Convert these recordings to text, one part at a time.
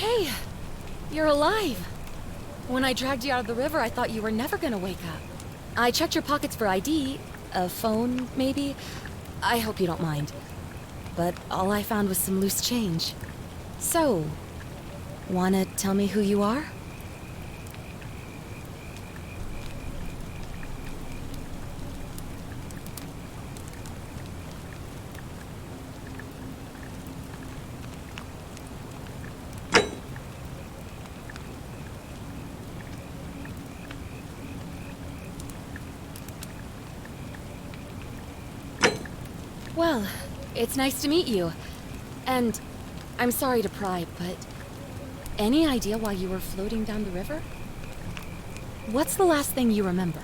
Hey, you're alive. When I dragged you out of the river, I thought you were never gonna wake up. I checked your pockets for ID, a phone, maybe. I hope you don't mind. But all I found was some loose change. So, wanna tell me who you are? Well, it's nice to meet you. And I'm sorry to pry, but any idea why you were floating down the river? What's the last thing you remember?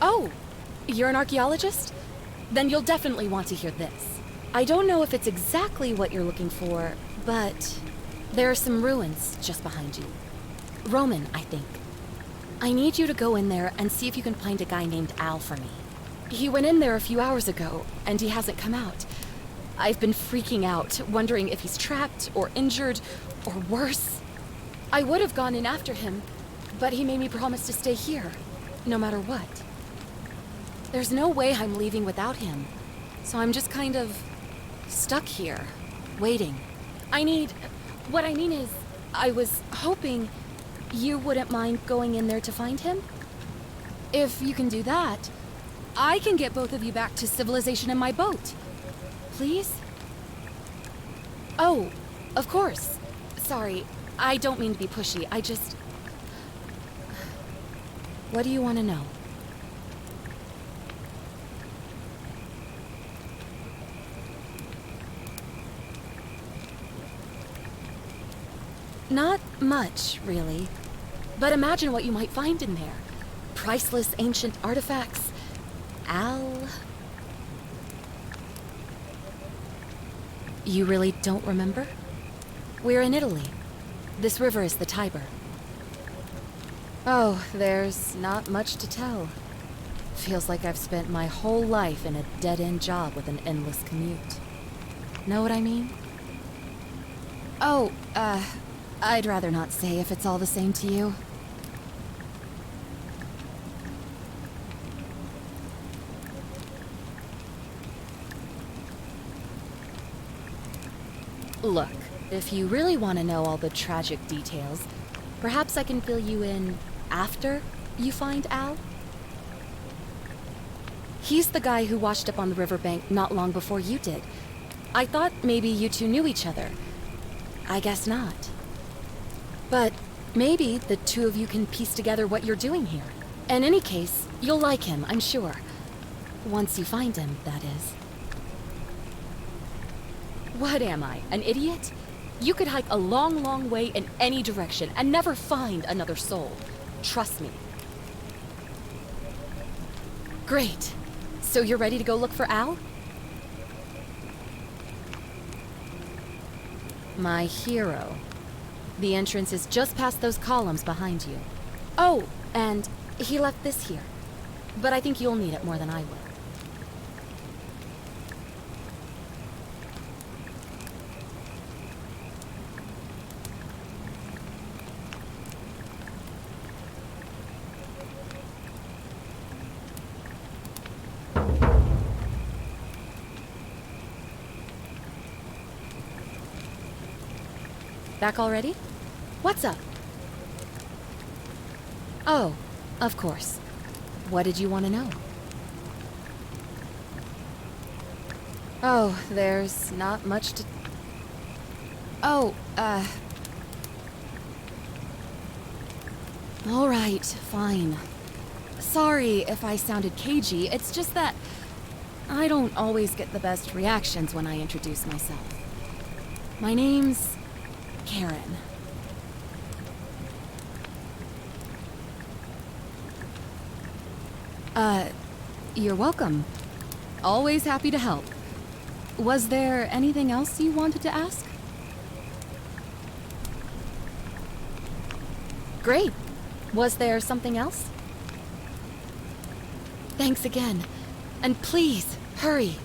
Oh, you're an archaeologist? Then you'll definitely want to hear this. I don't know if it's exactly what you're looking for, but there are some ruins just behind you. Roman, I think. I need you to go in there and see if you can find a guy named Al for me. He went in there a few hours ago, and he hasn't come out. I've been freaking out, wondering if he's trapped or injured, or worse. I would have gone in after him, but he made me promise to stay here, no matter what. There's no way I'm leaving without him, so I'm just kind of stuck here, waiting. What I mean is, I was hoping you wouldn't mind going in there to find him. If you can do that, I can get both of you back to civilization in my boat. Please? Oh, of course. Sorry, I don't mean to be pushy, I just... What do you want to know? Not much, really. But imagine what you might find in there. Priceless ancient artifacts. Al... You really don't remember? We're in Italy. This river is the Tiber. Oh, there's not much to tell. Feels like I've spent my whole life in a dead-end job with an endless commute. Know what I mean? Oh, I'd rather not say if it's all the same to you. Look, if you really want to know all the tragic details, perhaps I can fill you in after you find Al? He's the guy who washed up on the riverbank not long before you did. I thought maybe you two knew each other. I guess not. But maybe the two of you can piece together what you're doing here. In any case, you'll like him, I'm sure. Once you find him, that is. What am I, an idiot? You could hike a long, long way in any direction and never find another soul. Trust me. Great. So you're ready to go look for Al? My hero. The entrance is just past those columns behind you. Oh, and he left this here. But I think you'll need it more than I will. Back already? What's up? Oh, of course. What did you want to know? Oh, there's not much to... Oh, all right, fine. Sorry if I sounded cagey, it's just that I don't always get the best reactions when I introduce myself. My name's Karen. You're welcome. Always happy to help. Was there anything else you wanted to ask? Great. Was there something else? Thanks again. And please, hurry.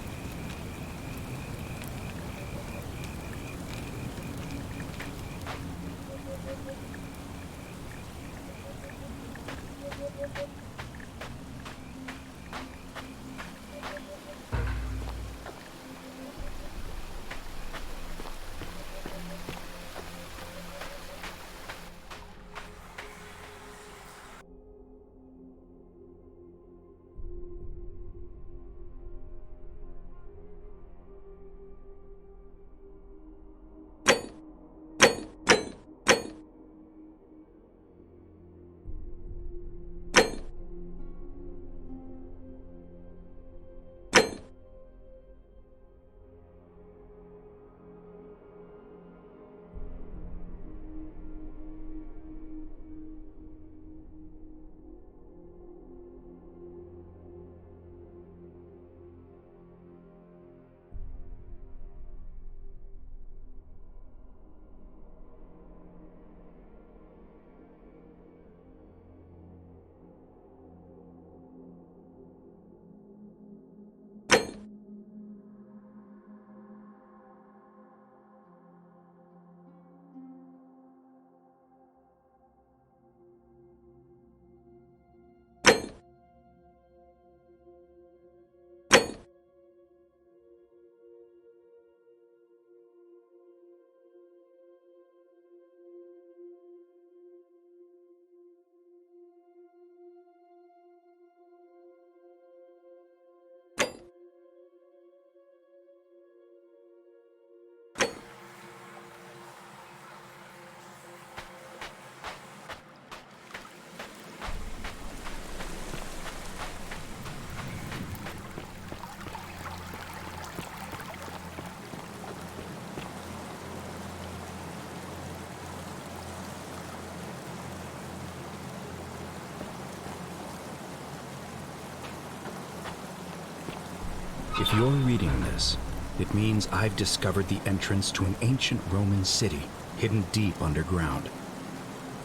If you're reading this, it means I've discovered the entrance to an ancient Roman city hidden deep underground.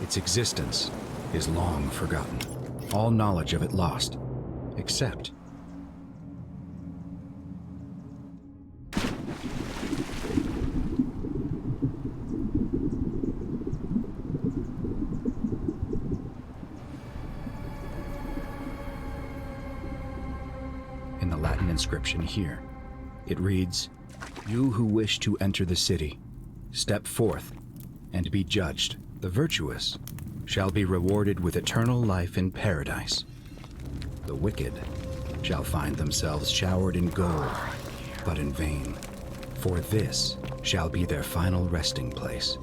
Its existence is long forgotten, all knowledge of it lost, except in the Latin inscription here. It reads, "You who wish to enter the city, step forth and be judged. The virtuous shall be rewarded with eternal life in paradise. The wicked shall find themselves showered in gold, but in vain, for this shall be their final resting place."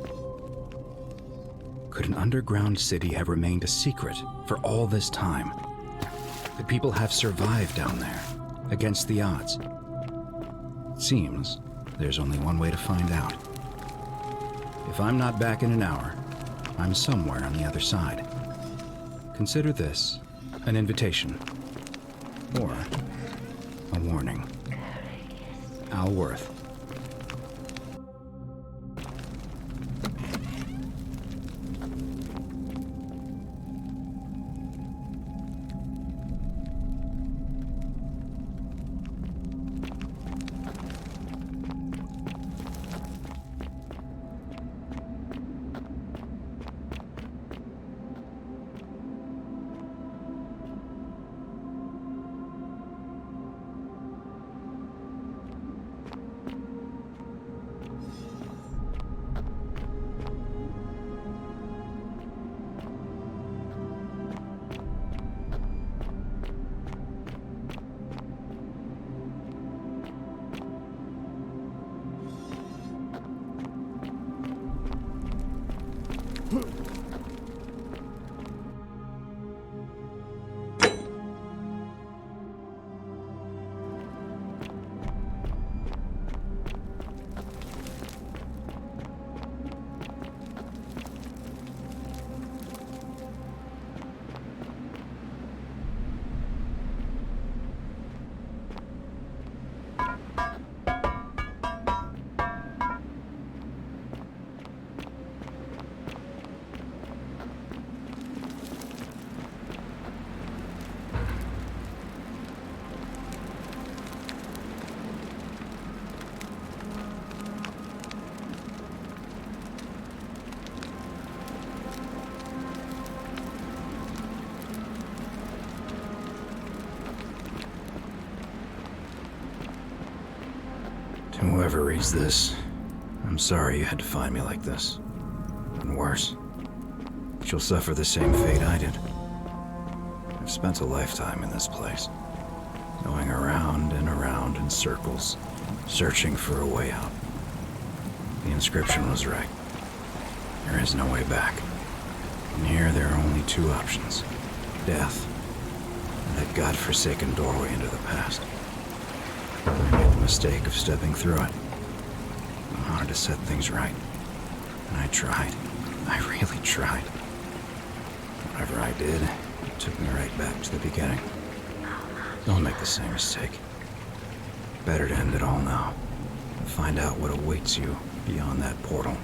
Could an underground city have remained a secret for all this time? Could people have survived down there, against the odds? It seems there's only one way to find out. If I'm not back in an hour, I'm somewhere on the other side. Consider this an invitation, or a warning. Al Worth. Whoever reads this, I'm sorry you had to find me like this. And worse, she'll suffer the same fate I did. I've spent a lifetime in this place, going around and around in circles, searching for a way out. The inscription was right. There is no way back. And here there are only two options: death, and that godforsaken doorway into the past. I made the mistake of stepping through it. I wanted to set things right. And I tried. I really tried. Whatever I did, it took me right back to the beginning. Don't make the same mistake. Better to end it all now. And find out what awaits you beyond that portal.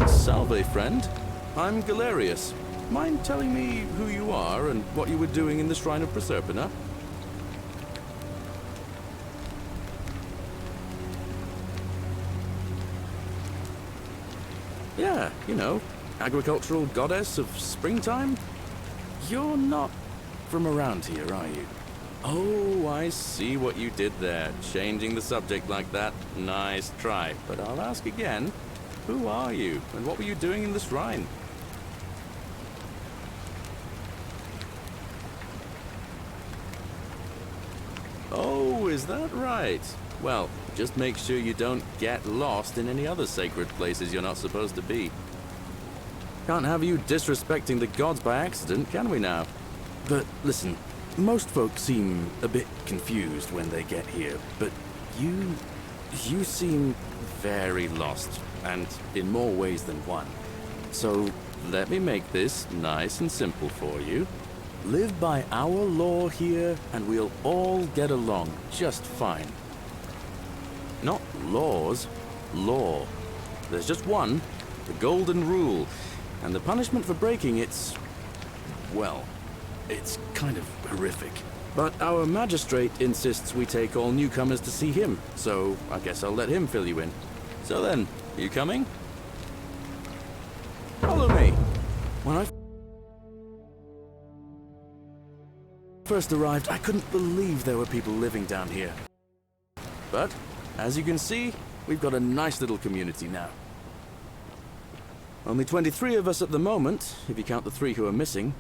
Salve, friend. I'm Galerius. Mind telling me who you are and what you were doing in the Shrine of Proserpina? Yeah, you know, agricultural goddess of springtime? You're not from around here, are you? Oh, I see what you did there. Changing the subject like that. Nice try. But I'll ask again. Who are you, and what were you doing in the shrine? Oh, is that right? Well, just make sure you don't get lost in any other sacred places you're not supposed to be. Can't have you disrespecting the gods by accident, can we now? But listen, most folks seem a bit confused when they get here, but you seem very lost. And in more ways than one. So, let me make this nice and simple for you. Live by our law here, and we'll all get along just fine. Not laws, law. There's just one, the golden rule, and the punishment for breaking it's... well, it's kind of horrific. But our magistrate insists we take all newcomers to see him, so I guess I'll let him fill you in. So then, you coming? Follow me. When I first arrived, I couldn't believe there were people living down here. But, as you can see, we've got a nice little community now. Only 23 of us at the moment, if you count the 3 who are missing.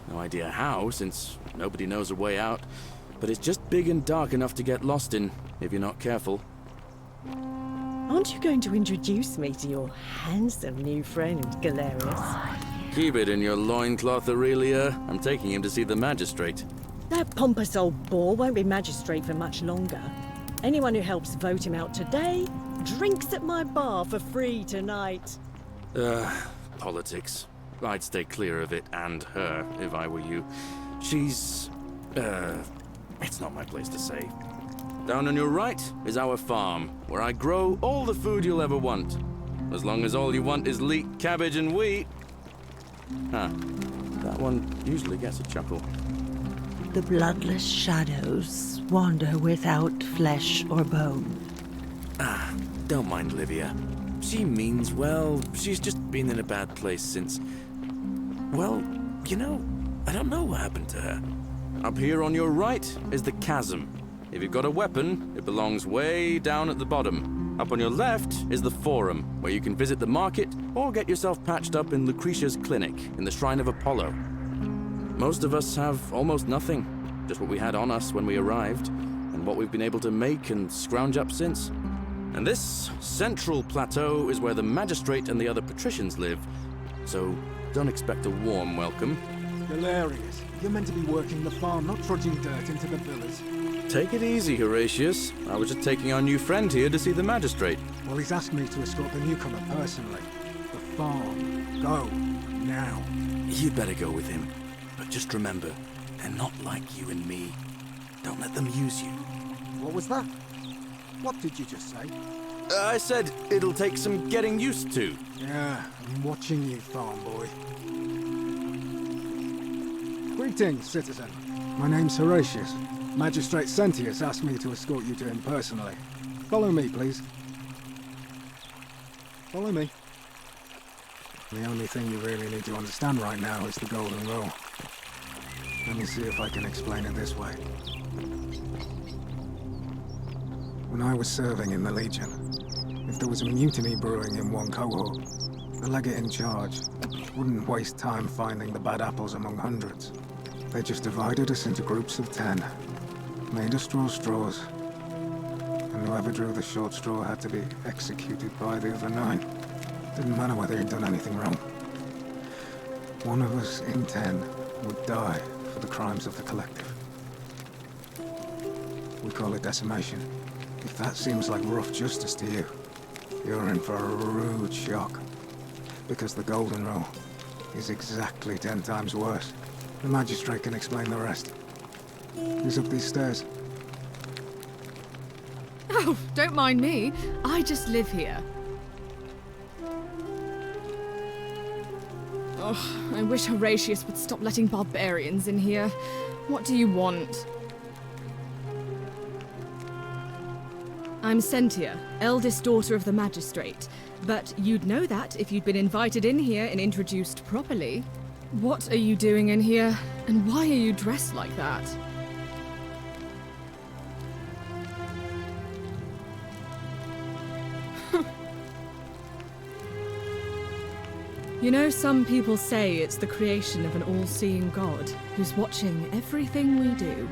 No idea how, since nobody knows a way out. But it's just big and dark enough to get lost in, if you're not careful. Aren't you going to introduce me to your handsome new friend, Galerius? Keep it in your loincloth, Aurelia. I'm taking him to see the magistrate. That pompous old bore won't be magistrate for much longer. Anyone who helps vote him out today drinks at my bar for free tonight. Politics. I'd stay clear of it and her, if I were you. She's... it's not my place to say. Down on your right is our farm, where I grow all the food you'll ever want. As long as all you want is leek, cabbage, and wheat. Huh. That one usually gets a chuckle. The bloodless shadows wander without flesh or bone. Ah, don't mind Livia. She means well. She's just been in a bad place since... well, you know, I don't know what happened to her. Up here on your right is the chasm. If you've got a weapon, it belongs way down at the bottom. Up on your left is the Forum, where you can visit the market or get yourself patched up in Lucretia's clinic in the Shrine of Apollo. Most of us have almost nothing, just what we had on us when we arrived, and what we've been able to make and scrounge up since. And this central plateau is where the magistrate and the other patricians live, so don't expect a warm welcome. Hilarious. You're meant to be working the farm, not trudging dirt into the villas. Take it easy, Horatius. I was just taking our new friend here to see the magistrate. Well, he's asked me to escort the newcomer personally. The farm. Go. Now. You'd better go with him. But just remember, they're not like you and me. Don't let them use you. What was that? What did you just say? I said it'll take some getting used to. Yeah, I'm watching you, farm boy. Greetings, citizen. My name's Horatius. Magistrate Sentius asked me to escort you to him personally. Follow me, please. Follow me. The only thing you really need to understand right now is the Golden Rule. Let me see if I can explain it this way. When I was serving in the Legion, if there was a mutiny brewing in one cohort, the legate in charge wouldn't waste time finding the bad apples among hundreds. They just divided us into groups of 10, made us draw straws, and whoever drew the short straw had to be executed by the other 9. Didn't matter whether he'd done anything wrong. One of us in 10 would die for the crimes of the collective. We call it decimation. If that seems like rough justice to you, you're in for a rude shock. Because the Golden Rule is exactly 10 times worse. The magistrate can explain the rest. Who's up these stairs? Oh, don't mind me. I just live here. Oh, I wish Horatius would stop letting barbarians in here. What do you want? I'm Sentia, eldest daughter of the magistrate. But you'd know that if you'd been invited in here and introduced properly. What are you doing in here? And why are you dressed like that? You know, some people say it's the creation of an all-seeing God who's watching everything we do.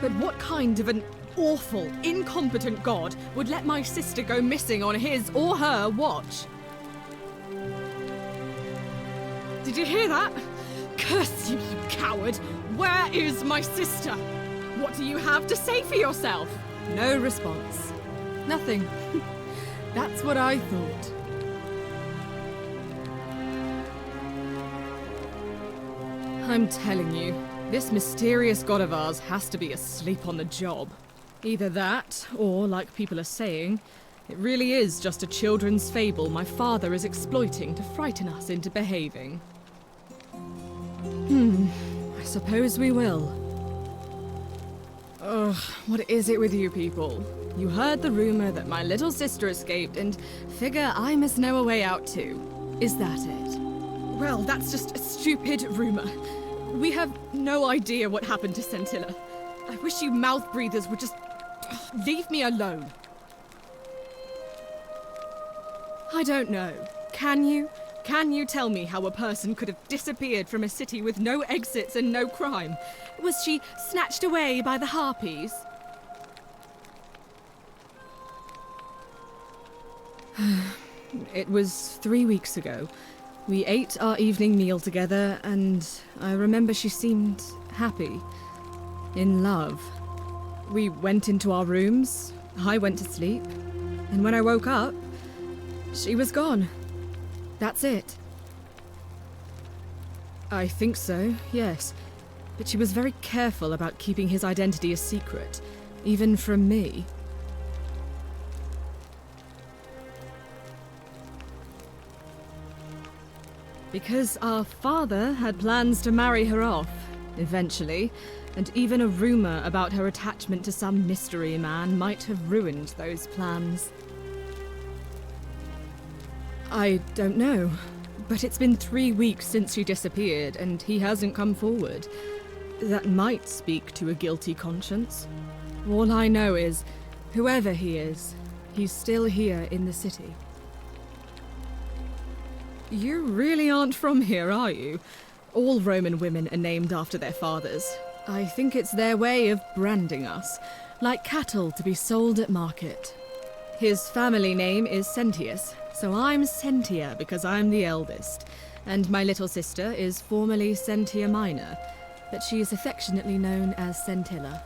But what kind of an awful, incompetent God would let my sister go missing on his or her watch? Did you hear that? Curse you, you coward! Where is my sister? What do you have to say for yourself? No response. Nothing. That's what I thought. I'm telling you, this mysterious god of ours has to be asleep on the job. Either that, or, like people are saying, it really is just a children's fable my father is exploiting to frighten us into behaving. I suppose we will. Ugh, what is it with you people? You heard the rumor that my little sister escaped and figure I must know a way out too. Is that it? Well, that's just a stupid rumor. We have no idea what happened to Scintilla. I wish you mouth breathers would just leave me alone. I don't know. Can you? Can you tell me how a person could have disappeared from a city with no exits and no crime? Was she snatched away by the harpies? It was 3 weeks ago. We ate our evening meal together, and I remember she seemed happy. In love. We went into our rooms, I went to sleep, and when I woke up, she was gone. That's it. I think so, yes. But she was very careful about keeping his identity a secret, even from me. Because our father had plans to marry her off, eventually, and even a rumor about her attachment to some mystery man might have ruined those plans. I don't know, but it's been 3 weeks since she disappeared, and he hasn't come forward. That might speak to a guilty conscience. All I know is, whoever he is, he's still here in the city. You really aren't from here, are you? All Roman women are named after their fathers. I think it's their way of branding us, like cattle to be sold at market. His family name is Sentius, so I'm Sentia because I'm the eldest, and my little sister is formerly Sentia Minor, but she is affectionately known as Sentilla.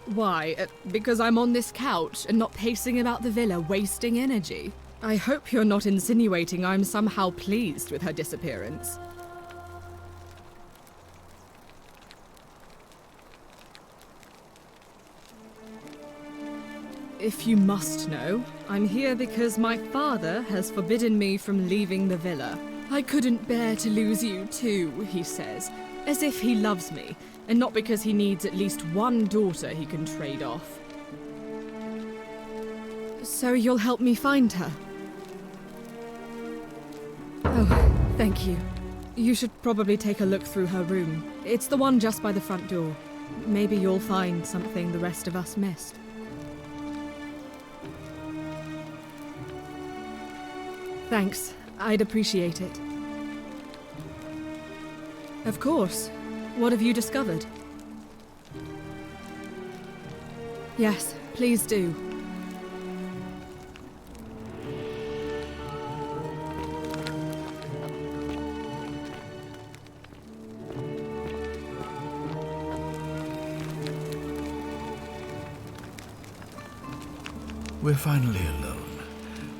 Why? Because I'm on this couch and not pacing about the villa, wasting energy? I hope you're not insinuating I'm somehow pleased with her disappearance. If you must know, I'm here because my father has forbidden me from leaving the villa. I couldn't bear to lose you too, he says, as if he loves me, and not because he needs at least one daughter he can trade off. So you'll help me find her? Oh, thank you. You should probably take a look through her room. It's the one just by the front door. Maybe you'll find something the rest of us missed. Thanks. I'd appreciate it. Of course. What have you discovered? Yes, please do. We're finally alone.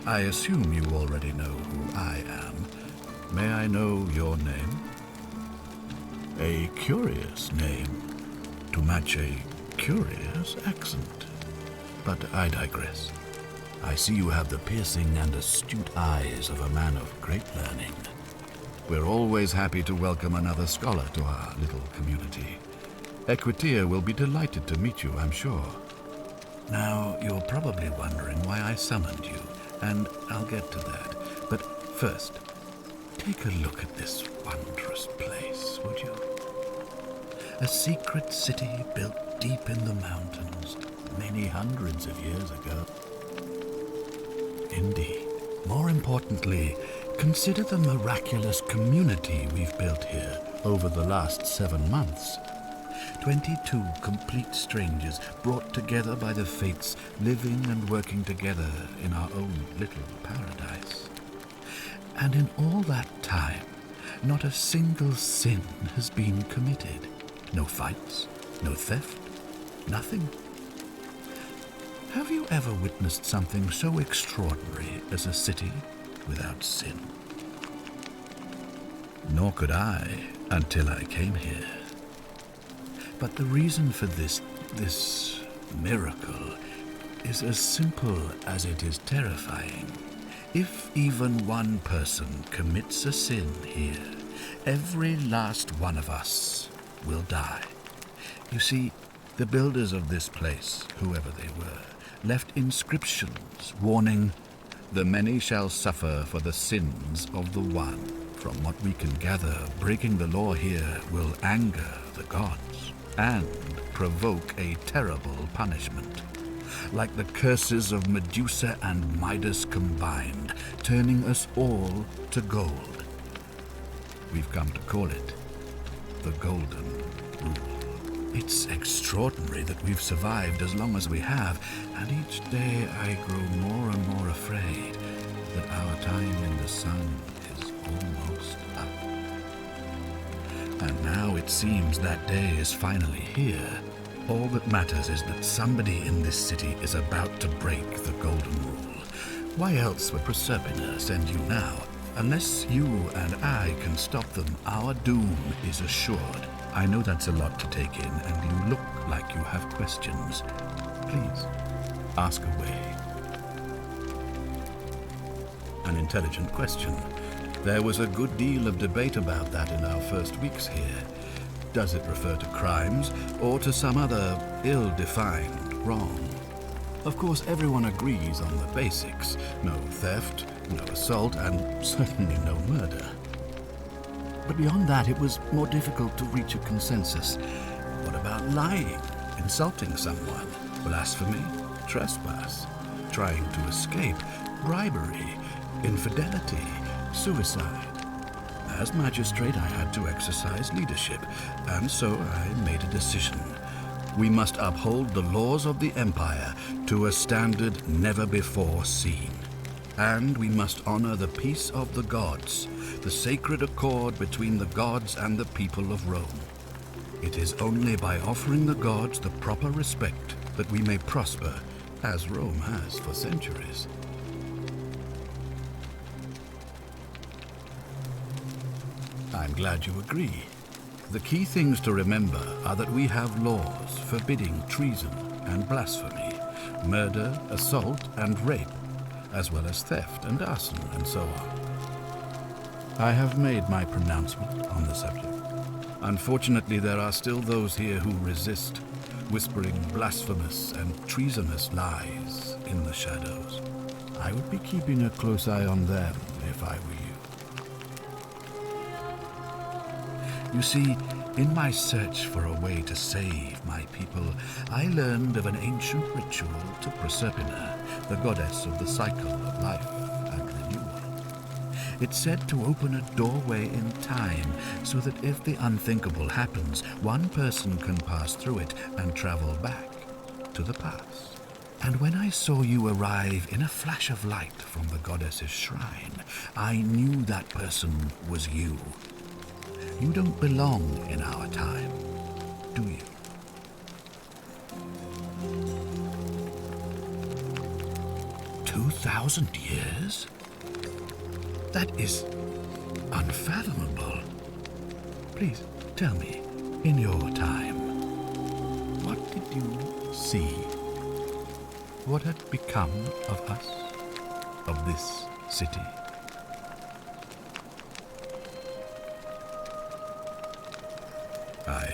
I assume you already know who I am. May I know your name? A curious name to match a curious accent. But I digress. I see you have the piercing and astute eyes of a man of great learning. We're always happy to welcome another scholar to our little community. Equitia will be delighted to meet you, I'm sure. Now, you're probably wondering why I summoned you, and I'll get to that. But first, take a look at this wondrous place, would you? A secret city built deep in the mountains, many hundreds of years ago. Indeed. More importantly, consider the miraculous community we've built here over the last 7 months. 22 complete strangers brought together by the fates, living and working together in our own little paradise. And in all that time, not a single sin has been committed. No fights, no theft, nothing. Have you ever witnessed something so extraordinary as a city without sin? Nor could I until I came here. But the reason for this miracle is as simple as it is terrifying. If even one person commits a sin here, every last one of us will die. You see, the builders of this place, whoever they were, left inscriptions warning, "The many shall suffer for the sins of the one." From what we can gather, breaking the law here will anger the gods and provoke a terrible punishment, like the curses of Medusa and Midas combined, turning us all to gold. We've come to call it the Golden Rule. It's extraordinary that we've survived as long as we have, and each day I grow more and more afraid that our time in the sun is almost up. And now it seems that day is finally here. All that matters is that somebody in this city is about to break the Golden Rule. Why else would Proserpina send you now? Unless you and I can stop them, our doom is assured. I know that's a lot to take in, and you look like you have questions. Please, ask away. An intelligent question. There was a good deal of debate about that in our first weeks here. Does it refer to crimes or to some other ill-defined wrong? Of course, everyone agrees on the basics. No theft, no assault, and certainly no murder. But beyond that, it was more difficult to reach a consensus. What about lying, insulting someone, blasphemy, trespass, trying to escape, bribery, infidelity, suicide? As magistrate, I had to exercise leadership, and so I made a decision. We must uphold the laws of the Empire to a standard never before seen. And we must honor the peace of the gods, the sacred accord between the gods and the people of Rome. It is only by offering the gods the proper respect that we may prosper, as Rome has for centuries. I'm glad you agree. The key things to remember are that we have laws forbidding treason and blasphemy, murder, assault, and rape, as well as theft and arson and so on. I have made my pronouncement on the subject. Unfortunately, there are still those here who resist, whispering blasphemous and treasonous lies in the shadows. I would be keeping a close eye on them if I were you. You see, in my search for a way to save my people, I learned of an ancient ritual to Proserpina, the goddess of the cycle of life and renewal. It's said to open a doorway in time, so that if the unthinkable happens, one person can pass through it and travel back to the past. And when I saw you arrive in a flash of light from the goddess's shrine, I knew that person was you. You don't belong in our time, do you? "2,000 years? That is unfathomable. Please tell me, in your time, what did you see? What had become of us, of this city?" I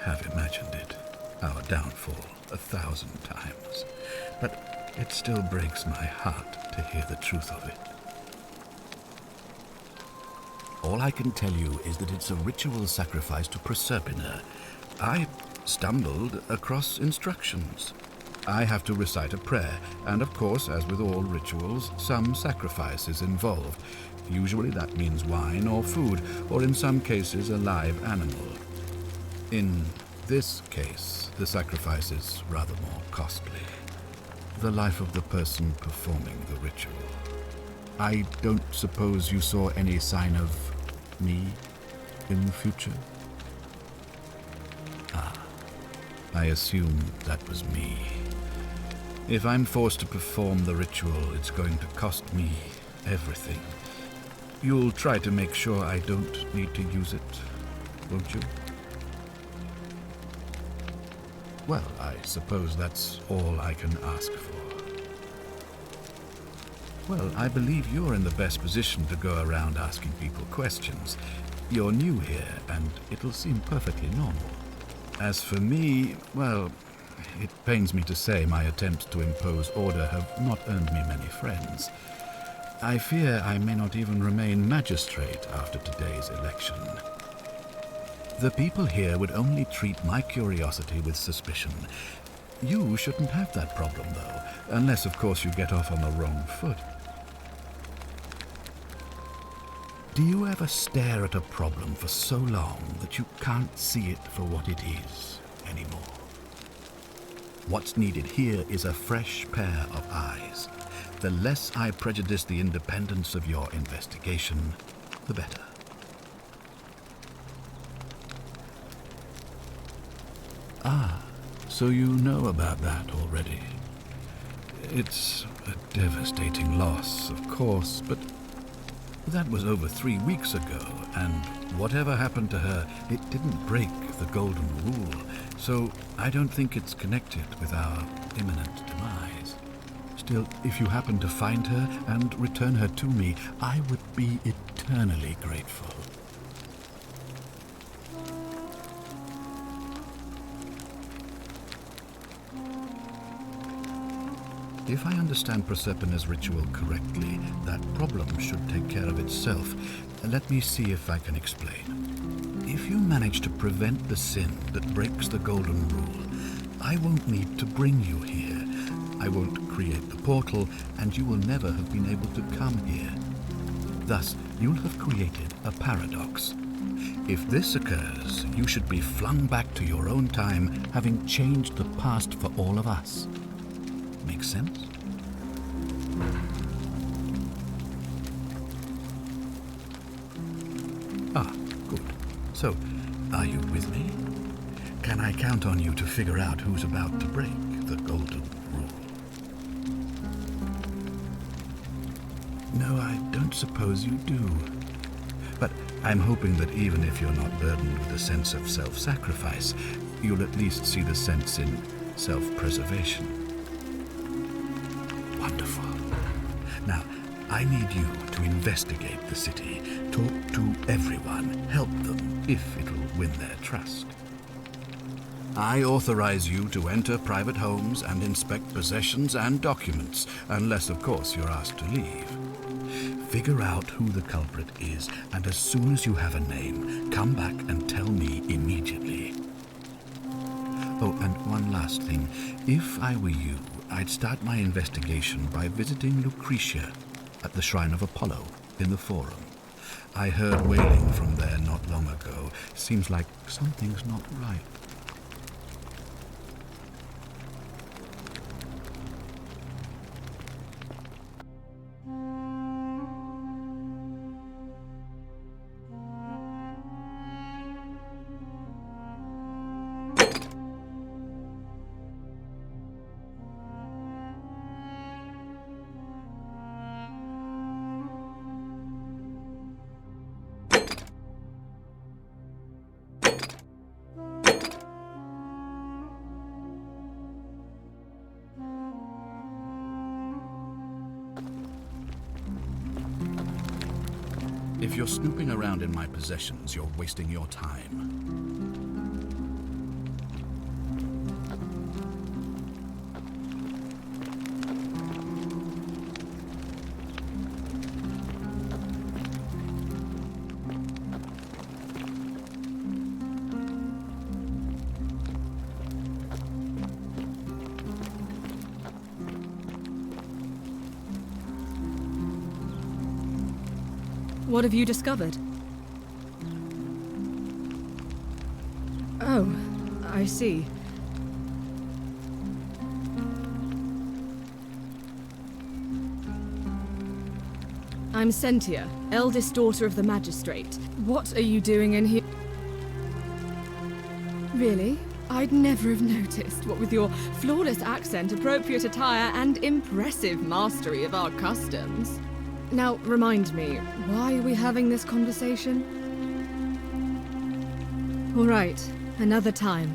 have imagined it, our downfall, 1,000 times, but it still breaks my heart to hear the truth of it. All I can tell you is that it's a ritual sacrifice to Proserpina. I stumbled across instructions. I have to recite a prayer, and of course, as with all rituals, some sacrifice is involved. Usually that means wine or food, or in some cases a live animal. In this case, the sacrifice is rather more costly. The life of the person performing the ritual. I don't suppose you saw any sign of me in the future? Ah, I assume that was me. If I'm forced to perform the ritual, it's going to cost me everything. You'll try to make sure I don't need to use it, won't you? Well, I suppose that's all I can ask for. Well, I believe you're in the best position to go around asking people questions. You're new here, and it'll seem perfectly normal. As for me, well, it pains me to say my attempts to impose order have not earned me many friends. I fear I may not even remain magistrate after today's election. The people here would only treat my curiosity with suspicion. You shouldn't have that problem, though, unless, of course, you get off on the wrong foot. Do you ever stare at a problem for so long that you can't see it for what it is anymore? What's needed here is a fresh pair of eyes. The less I prejudice the independence of your investigation, the better. Ah, so you know about that already. It's a devastating loss, of course, but that was over 3 weeks ago, and whatever happened to her, it didn't break the golden rule, so I don't think it's connected with our imminent demise. Still, if you happen to find her and return her to me, I would be eternally grateful. If I understand Prosperna's ritual correctly, that problem should take care of itself. Let me see if I can explain. If you manage to prevent the sin that breaks the Golden Rule, I won't need to bring you here. I won't create the portal, and you will never have been able to come here. Thus, you'll have created a paradox. If this occurs, you should be flung back to your own time, having changed the past for all of us. Make sense? Ah, good. So, are you with me? Can I count on you to figure out who's about to break the Golden Rule? No, I don't suppose you do. But I'm hoping that even if you're not burdened with a sense of self-sacrifice, you'll at least see the sense in self-preservation. Wonderful. Now, I need you to investigate the city, talk to everyone, help them if it'll win their trust. I authorize you to enter private homes and inspect possessions and documents, unless, of course, you're asked to leave. Figure out who the culprit is, and as soon as you have a name, come back and tell me immediately. Oh, and one last thing. If I were you, I'd start my investigation by visiting Lucretia at the Shrine of Apollo in the Forum. I heard wailing from there not long ago. Seems like something's not right. If you're snooping around in my possessions, you're wasting your time. What have you discovered? Oh, I see. I'm Sentia, eldest daughter of the magistrate. What are you doing in here? Really? I'd never have noticed, what with your flawless accent, appropriate attire, and impressive mastery of our customs. Now, remind me, why are we having this conversation? All right, another time.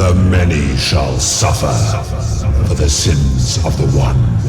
The many shall suffer for the sins of the one.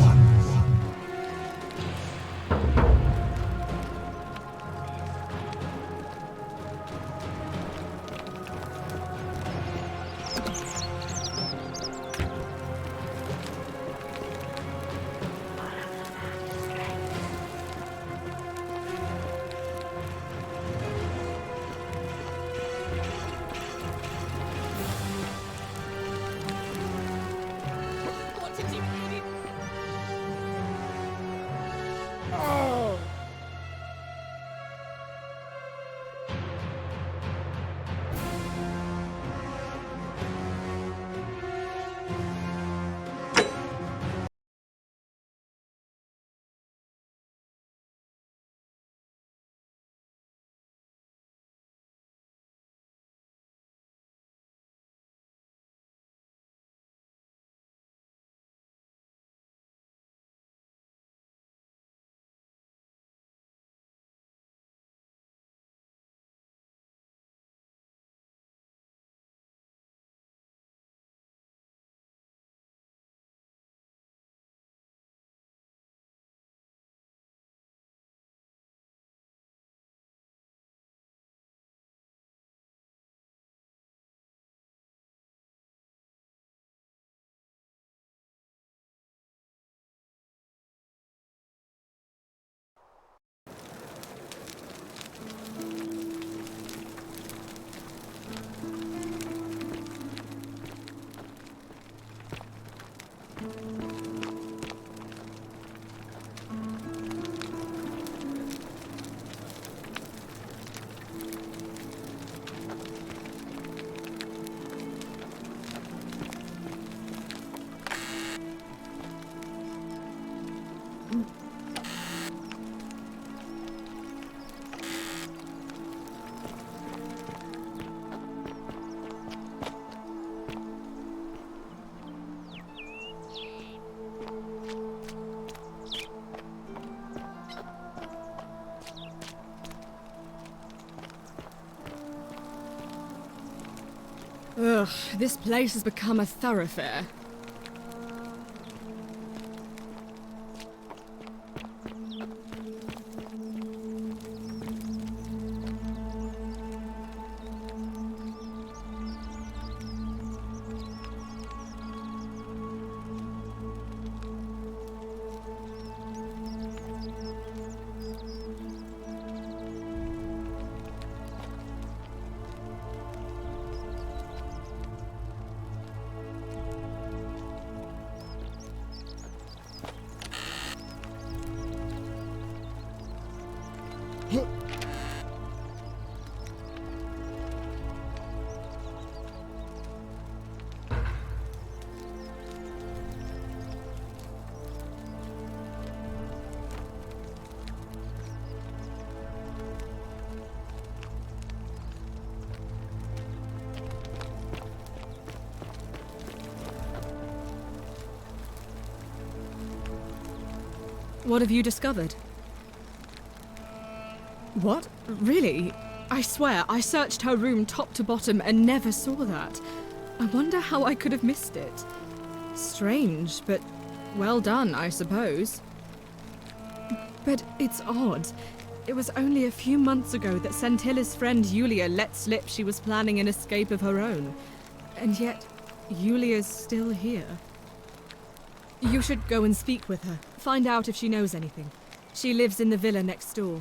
Ugh, this place has become a thoroughfare. What have you discovered? What? Really? I swear, I searched her room top to bottom and never saw that. I wonder how I could have missed it. Strange, but well done, I suppose. But it's odd. It was only a few months ago that Sentilla's friend Yulia let slip she was planning an escape of her own. And yet, Yulia's still here. You should go and speak with her. Find out if she knows anything. She lives in the villa next door.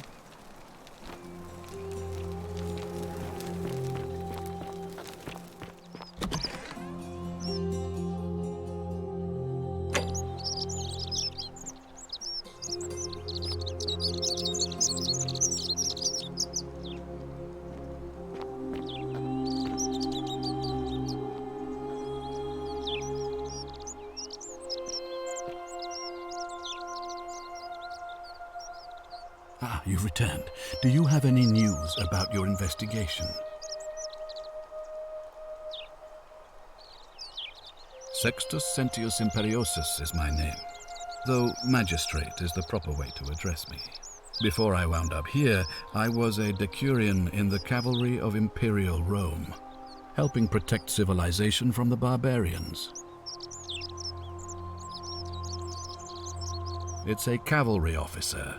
Ah, you've returned. Do you have any news about your investigation? Sextus Sentius Imperiosus is my name, though magistrate is the proper way to address me. Before I wound up here, I was a decurion in the cavalry of Imperial Rome. helping protect civilization from the barbarians. It's a cavalry officer.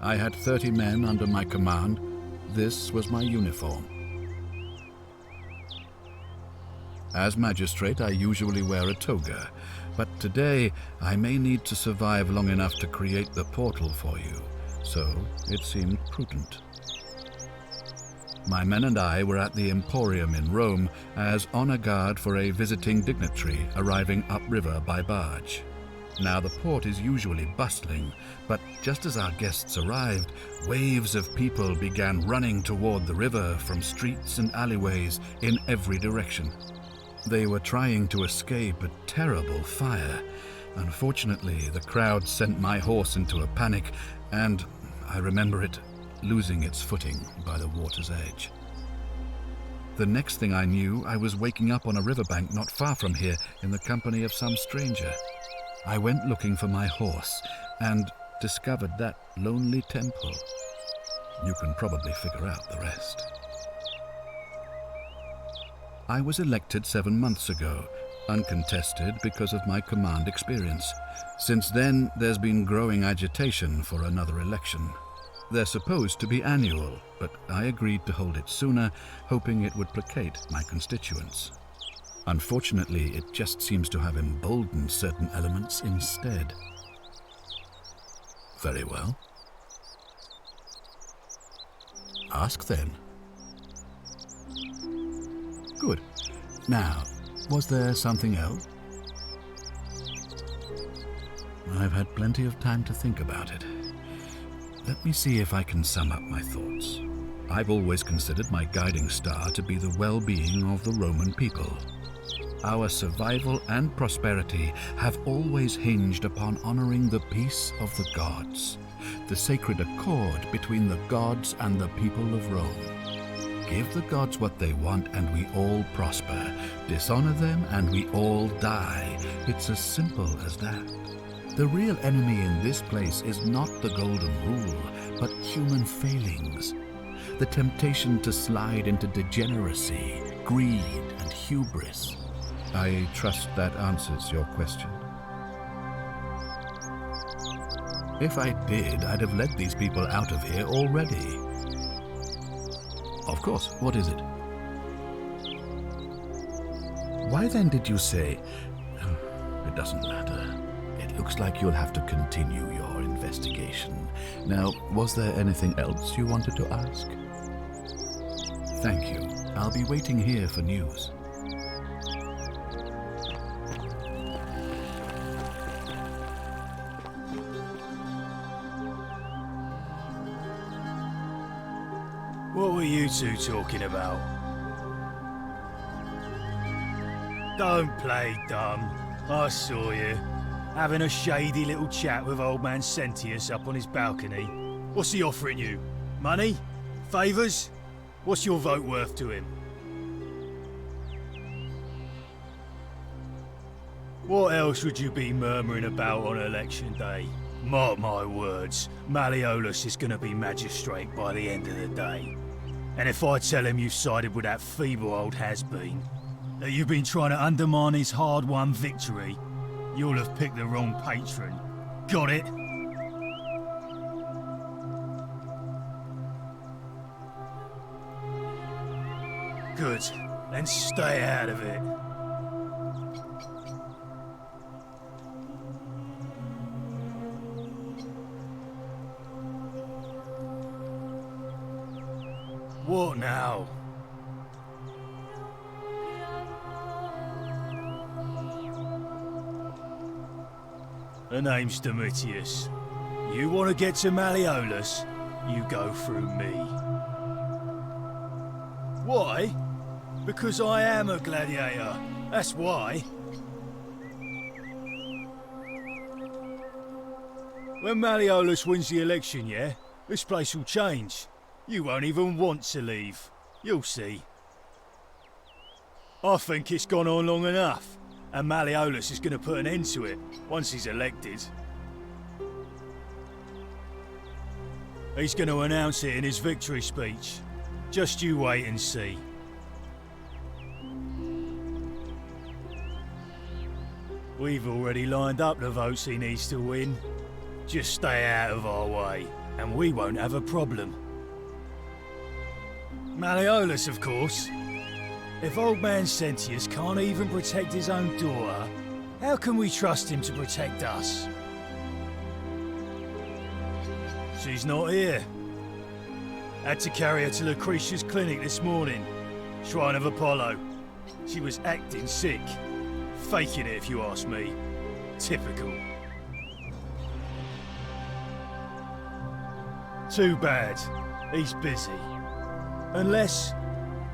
I had 30 men under my command. This was my uniform. As magistrate, I usually wear a toga, but today I may need to survive long enough to create the portal for you, so it seemed prudent. My men and I were at the Emporium in Rome as honor guard for a visiting dignitary arriving upriver by barge. Now, the port is usually bustling, but just as our guests arrived, waves of people began running toward the river from streets and alleyways in every direction. They were trying to escape a terrible fire. Unfortunately, the crowd sent my horse into a panic, and I remember it losing its footing by the water's edge. The next thing I knew, I was waking up on a riverbank not far from here in the company of some stranger. I went looking for my horse and discovered that lonely temple. You can probably figure out the rest. I was elected 7 months ago, uncontested because of my command experience. Since then, there's been growing agitation for another election. They're supposed to be annual, but I agreed to hold it sooner, hoping it would placate my constituents. Unfortunately, it just seems to have emboldened certain elements instead. Very well. Ask then. Good. Now, was there something else? I've had plenty of time to think about it. Let me see if I can sum up my thoughts. I've always considered my guiding star to be the well-being of the Roman people. Our survival and prosperity have always hinged upon honoring the peace of the gods, the sacred accord between the gods and the people of Rome. Give the gods what they want and we all prosper. Dishonor them and we all die. It's as simple as that. The real enemy in this place is not the golden rule, but human failings. The temptation to slide into degeneracy, greed, and hubris. I trust that answers your question. If I did, I'd have led these people out of here already. Of course, what is it? Why then did you say... It doesn't matter. It looks like you'll have to continue your investigation. Now, was there anything else you wanted to ask? Thank you. I'll be waiting here for news. What were you two talking about? Don't play dumb. I saw you. Having a shady little chat with old man Sentius up on his balcony. What's he offering you? Money? Favours? What's your vote worth to him? What else would you be murmuring about on election day? Mark my words, Malleolus is going to be magistrate by the end of the day. And if I tell him you've sided with that feeble old has-been, that you've been trying to undermine his hard-won victory, you'll have picked the wrong patron. Got it? Good. Then stay out of it. What now? The name's Domitius. You want to get to Malleolus? You go through me. Why? Because I am a gladiator. That's why. When Malleolus wins the election, yeah, this place will change. You won't even want to leave. You'll see. I think it's gone on long enough, and Malleolus is going to put an end to it once he's elected. He's going to announce it in his victory speech. Just you wait and see. We've already lined up the votes he needs to win. Just stay out of our way, and we won't have a problem. Malleolus, of course. If old man Sentius can't even protect his own daughter, how can we trust him to protect us? She's not here. Had to carry her to Lucretia's clinic this morning. Shrine of Apollo. She was acting sick. Faking it, if you ask me. Typical. Too bad. He's busy. Unless...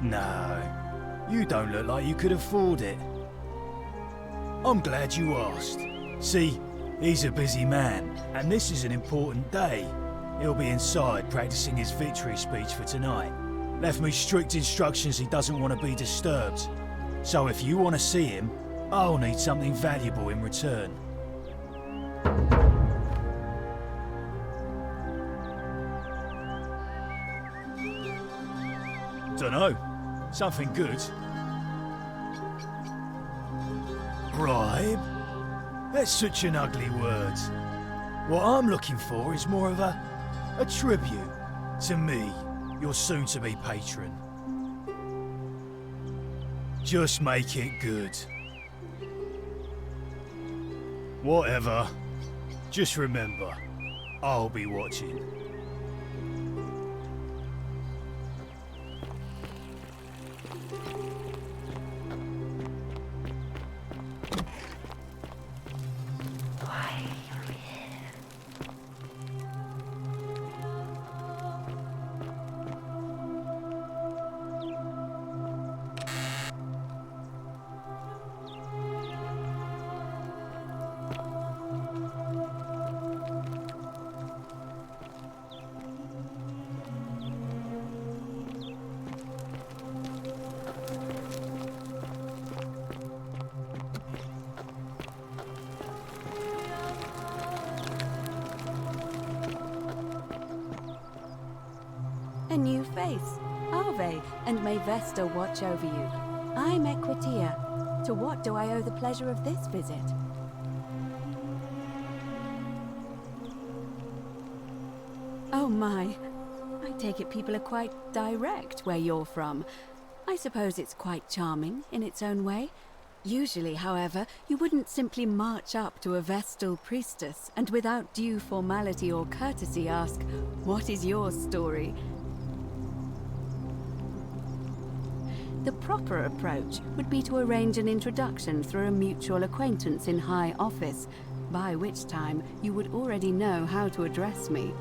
No. You don't look like you could afford it. I'm glad you asked. See, he's a busy man, and this is an important day. He'll be inside practicing his victory speech for tonight. Left me strict instructions he doesn't want to be disturbed. So if you want to see him, I'll need something valuable in return. Dunno. Something good. Bribe? That's such an ugly word. What I'm looking for is more of a tribute to me, your soon-to-be patron. Just make it good. Whatever. Just remember, I'll be watching. A new face. Ave, and may Vesta watch over you. I'm Equitia. To what do I owe the pleasure of this visit? Oh my. I take it people are quite direct where you're from. I suppose it's quite charming in its own way. Usually, however, you wouldn't simply march up to a Vestal priestess and without due formality or courtesy ask, "What is your story?" The proper approach would be to arrange an introduction through a mutual acquaintance in high office, by which time you would already know how to address me.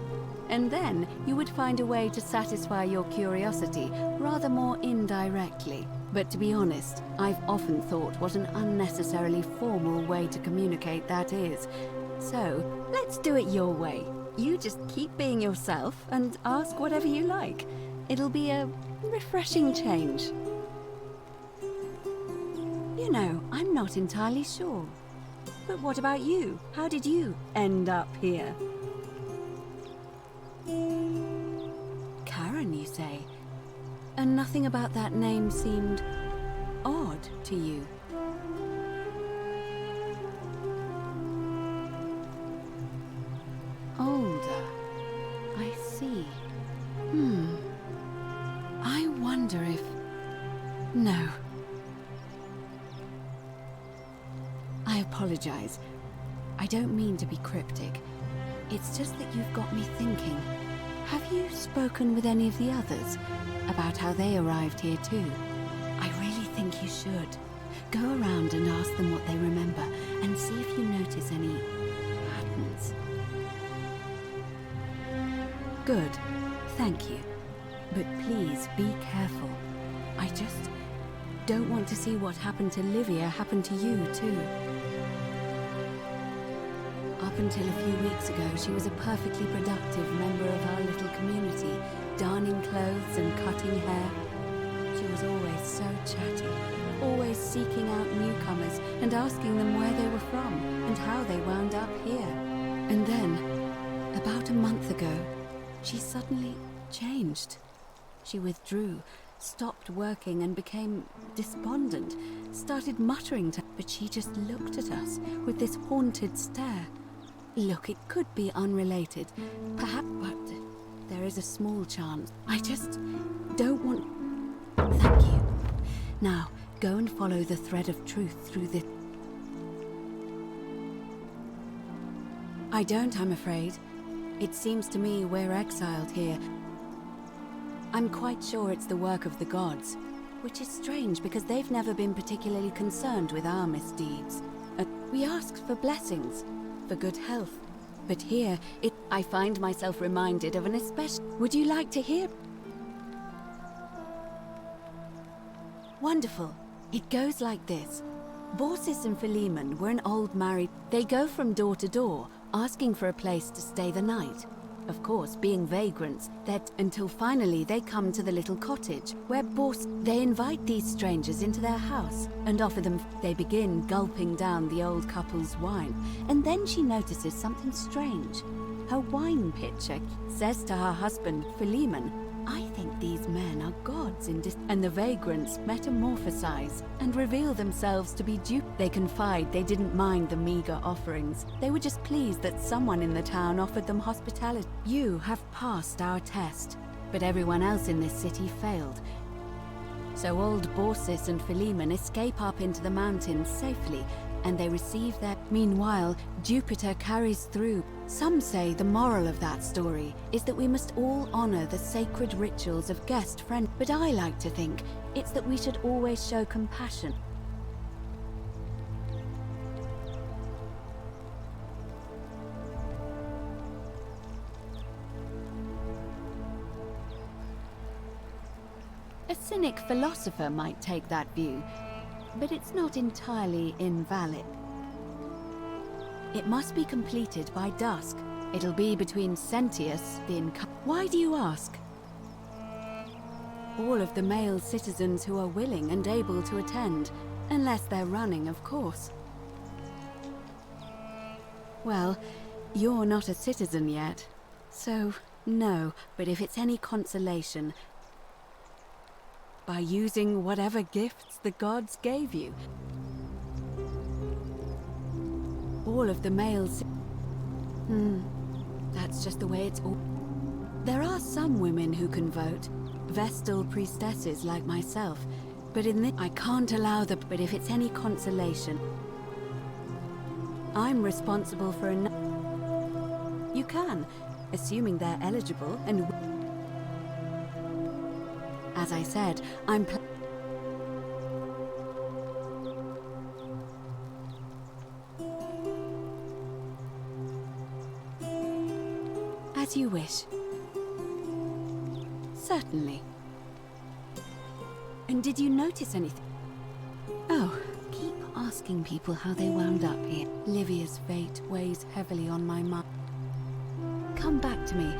And then you would find a way to satisfy your curiosity rather more indirectly. But to be honest, I've often thought what an unnecessarily formal way to communicate that is. So, let's do it your way. You just keep being yourself and ask whatever you like. It'll be a refreshing change. You know, I'm not entirely sure. But what about you? How did you end up here? Karen, you say? And nothing about that name seemed odd to you? Older. I see. I wonder if... No. I apologize. I don't mean to be cryptic. It's just that you've got me thinking. Have you spoken with any of the others about how they arrived here too? I really think you should. Go around and ask them what they remember and see if you notice any patterns. Good. Thank you. But please be careful. I just don't want to see what happened to Livia happen to you too. Up until a few weeks ago, she was a perfectly productive member of our little community, darning clothes and cutting hair. She was always so chatty, always seeking out newcomers and asking them where they were from and how they wound up here. And then, about a month ago, she suddenly changed. She withdrew, stopped working and became despondent, started muttering to... But she just looked at us with this haunted stare. Look, it could be unrelated, perhaps, but there is a small chance. I just don't want... Thank you. Now, go and follow the thread of truth through this... I don't, I'm afraid. It seems to me we're exiled here. I'm quite sure it's the work of the gods, which is strange because they've never been particularly concerned with our misdeeds. We asked for blessings, for good health, but here, I find myself reminded of an especially... Would you like to hear? Wonderful. It goes like this. Baucis and Philemon were an old married... They go from door to door, asking for a place to stay the night. Of course, being vagrants, until finally they come to the little cottage, where they invite these strangers into their house and offer them... They begin gulping down the old couple's wine, and then she notices something strange. Her wine pitcher says to her husband, Philemon, I think these men are gods in and the vagrants metamorphosize and reveal themselves to be duped. They confide they didn't mind the meager offerings. They were just pleased that someone in the town offered them hospitality. You have passed our test, but everyone else in this city failed. So old Baucis and Philemon escape up into the mountains safely, and they receive their... Meanwhile, Jupiter carries through. Some say the moral of that story is that we must all honor the sacred rituals of guest friend. But I like to think it's that we should always show compassion. A cynic philosopher might take that view, but it's not entirely invalid. It must be completed by dusk. It'll be between Sentius, the Why do you ask? All of the male citizens who are willing and able to attend, unless they're running, of course. Well, you're not a citizen yet, so no, but if it's any consolation, by using whatever gifts the gods gave you. All of the males... That's just the way it's all... There are some women who can vote, Vestal priestesses like myself, but in this... I can't allow the... But if it's any consolation, I'm responsible for You can, assuming they're eligible and... As I said, I'm... As you wish. Certainly. And did you notice anything? Oh, keep asking people how they wound up here. Livia's fate weighs heavily on my mind. Come back to me.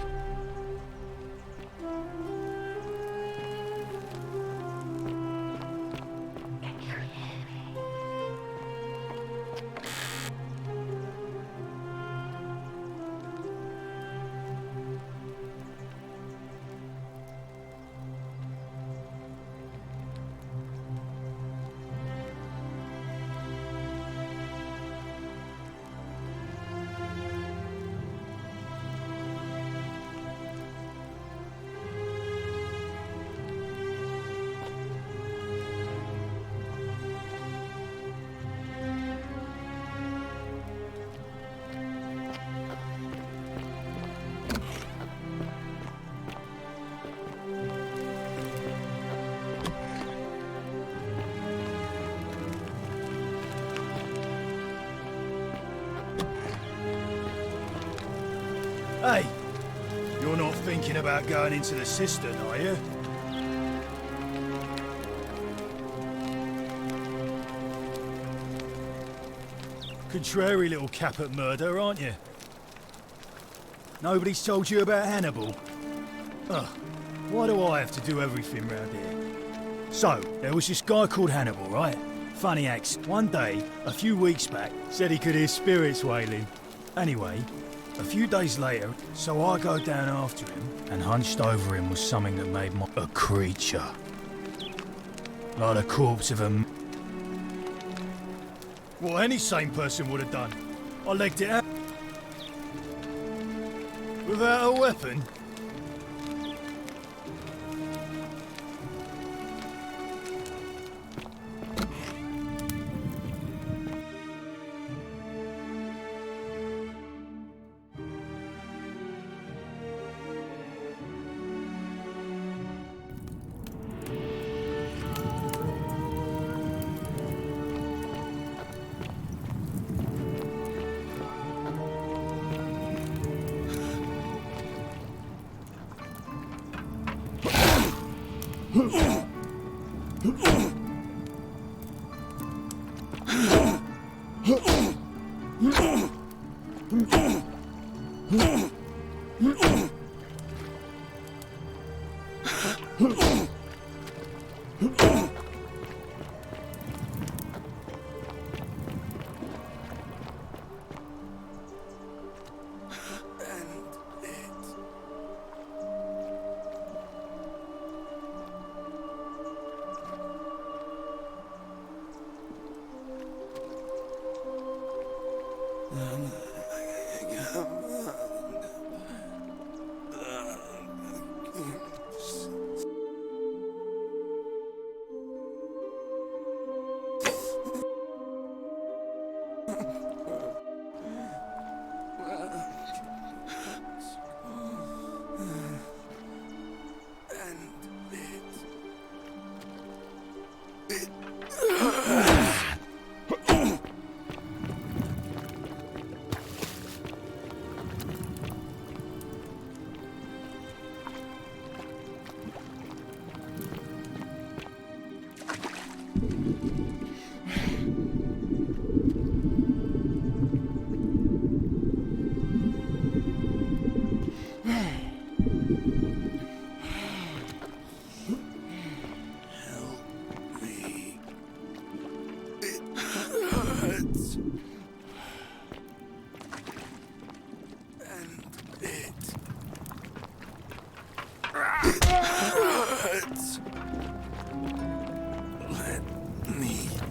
Hey, you're not thinking about going into the cistern, are you? Contrary little cap at murder, aren't you? Nobody's told you about Hannibal? Ugh, why do I have to do everything round here? So, there was this guy called Hannibal, right? Funny accent. One day, a few weeks back, said he could hear spirits wailing. Anyway, a few days later, so I go down after him, and hunched over him was something that made a creature. Like the corpse of a... What any sane person would have done. I legged it out. Without a weapon? Let me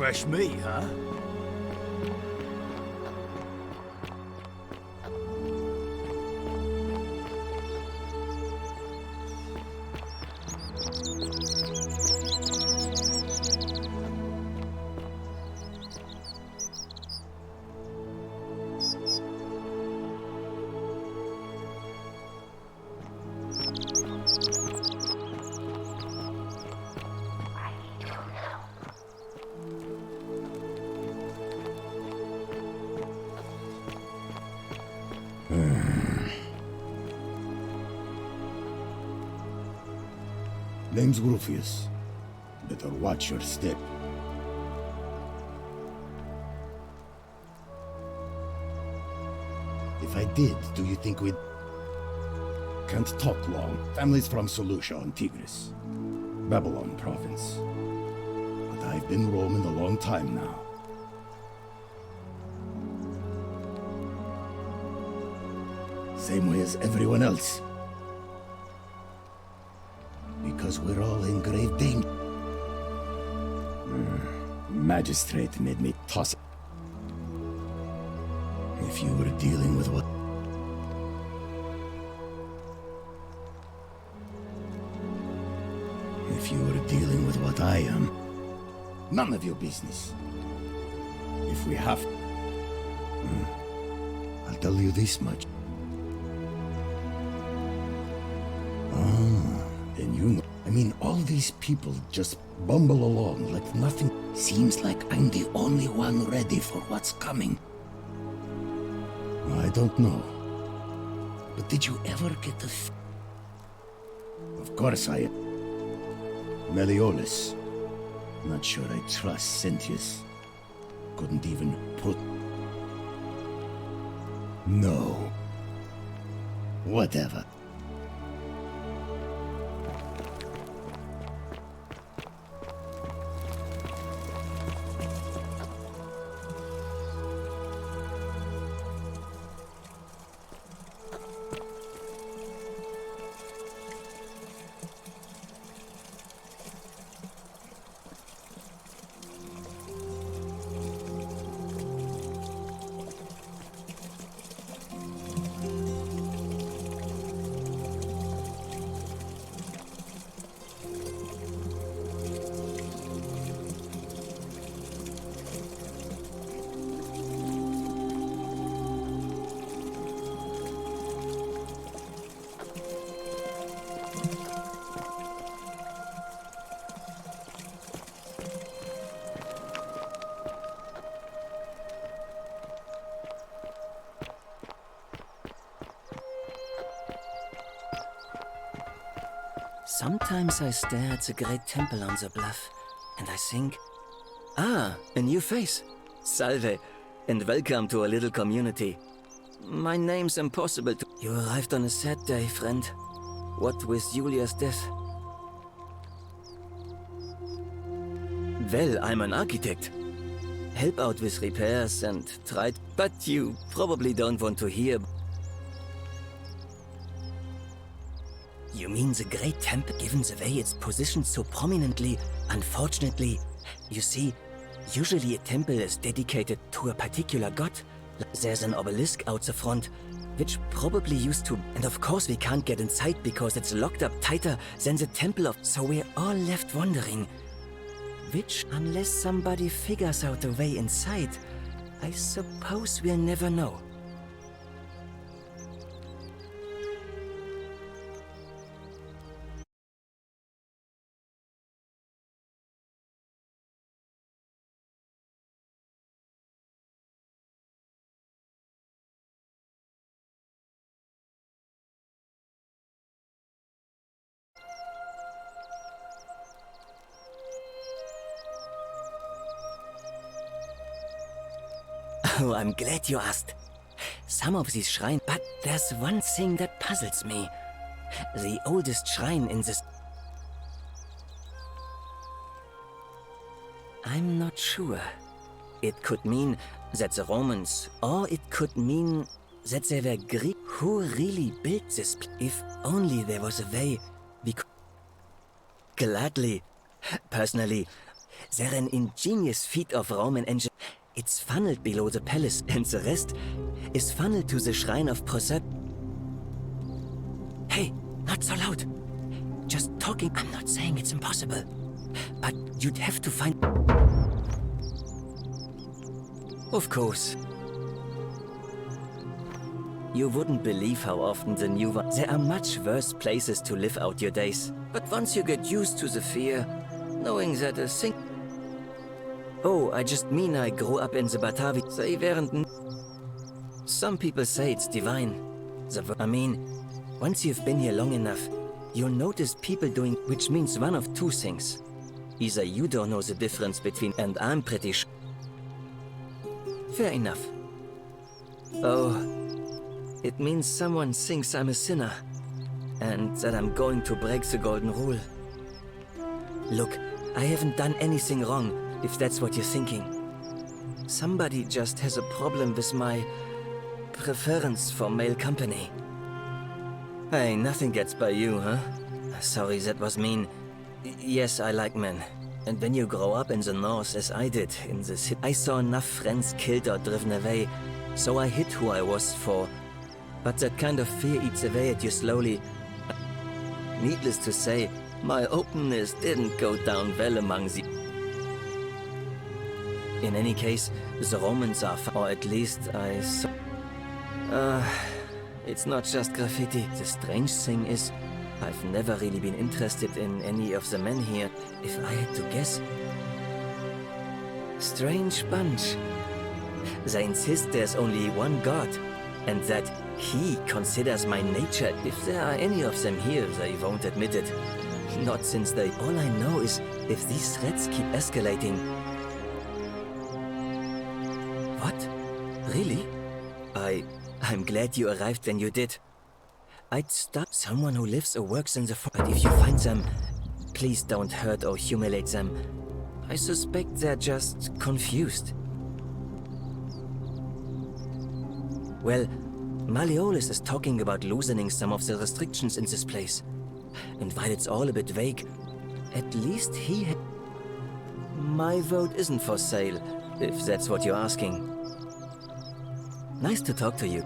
Fresh meat, huh? Name's Rufius. Better watch your step. If I did, do you think we'd... Can't talk long. Family's from Seleucia on Tigris, Babylon province. But I've been roaming a long time now. Same way as everyone else. Because we're all in grave danger. Magistrate made me toss it. If you were dealing with what... If you were dealing with what I am, none of your business. If we have... I'll tell you this much. Then you know. I mean, all these people just bumble along like nothing. Seems like I'm the only one ready for what's coming. I don't know. But did you ever get the... Of course I... Meliodas. Not sure I trust Sentius. Couldn't even put... No. Whatever. Sometimes I stare at the great temple on the bluff, and I think, ah, a new face. Salve, and welcome to a little community. My name's impossible to... You arrived on a sad day, friend. What with Julia's death? Well, I'm an architect. Help out with repairs and try... But you probably don't want to hear... You mean the great temple, given the way it's positioned so prominently? Unfortunately, you see, usually a temple is dedicated to a particular god. There's an obelisk out the front, which probably used to... And of course we can't get inside because it's locked up tighter than the temple of... So we're all left wondering, which, unless somebody figures out a way inside, I suppose we'll never know. Oh, I'm glad you asked. Some of these shrines, but there's one thing that puzzles me. The oldest shrine in this... I'm not sure. It could mean that the Romans, or it could mean that they were Greek. Who really built this? If only there was a way we could... Gladly. Personally, They're an ingenious feat of Roman engineering. It's funneled below the palace, and the rest is funneled to the shrine of Proserpine. Hey, not so loud. Just talking. I'm not saying it's impossible, but you'd have to find... Of course. You wouldn't believe how often the new one... There are much worse places to live out your days. But once you get used to the fear, knowing that a thing... Oh, I just mean I grew up in the Batavi. They weren't... Some people say it's divine. I mean, once you've been here long enough, you'll notice people doing... Which means one of two things. Either you don't know the difference between... And I'm pretty sure... Fair enough. Oh, it means someone thinks I'm a sinner. And that I'm going to break the golden rule. Look, I haven't done anything wrong. If that's what you're thinking. Somebody just has a problem with my preference for male company. Hey, nothing gets by you, huh? Sorry, that was mean. Yes, I like men. And when you grow up in the north, as I did, in the city, I saw enough friends killed or driven away, so I hid who I was for. But that kind of fear eats away at you slowly. Needless to say, my openness didn't go down well among the... In any case, the Romans are or at least I saw... it's not just graffiti. The strange thing is, I've never really been interested in any of the men here. If I had to guess... Strange bunch. They insist there's only one god, and that he considers my nature. If there are any of them here, they won't admit it. Not since they... All I know is, if these threats keep escalating... What? Really? I'm glad you arrived when you did. I'd stop someone who lives or works in the forest. But if you find them, please don't hurt or humiliate them. I suspect they're just confused. Well, Malleolus is talking about loosening some of the restrictions in this place. And while it's all a bit vague, at least he... My vote isn't for sale, if that's what you're asking. Nice to talk to you.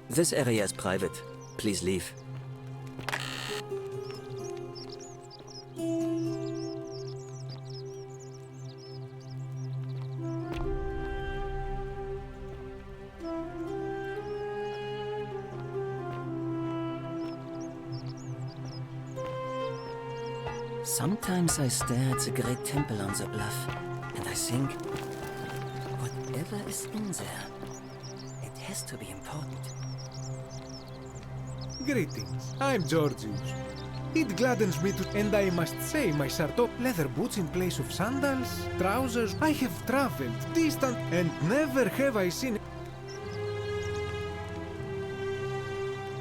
This area is private. Please leave. Sometimes I stare at the great temple on the bluff, and I think, whatever is in there, it has to be important. Greetings, I'm Georgius. It gladdens me to... And I must say, my Sarto leather boots in place of sandals, trousers. I have traveled distant, and never have I seen...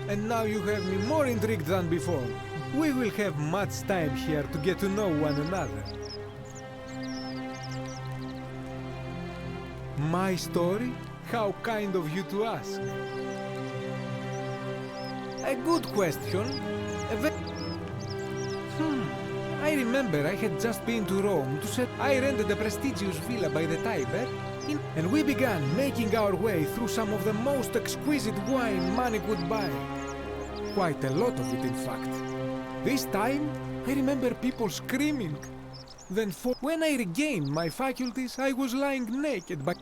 And now you have me more intrigued than before. We will have much time here to get to know one another. My story? How kind of you to ask. A good question. I remember I had just been to Rome to set... I rented a prestigious villa by the Tiber, and we began making our way through some of the most exquisite wine money could buy. Quite a lot of it, in fact. This time, I remember people screaming. Then when I regained my faculties, I was lying naked, but...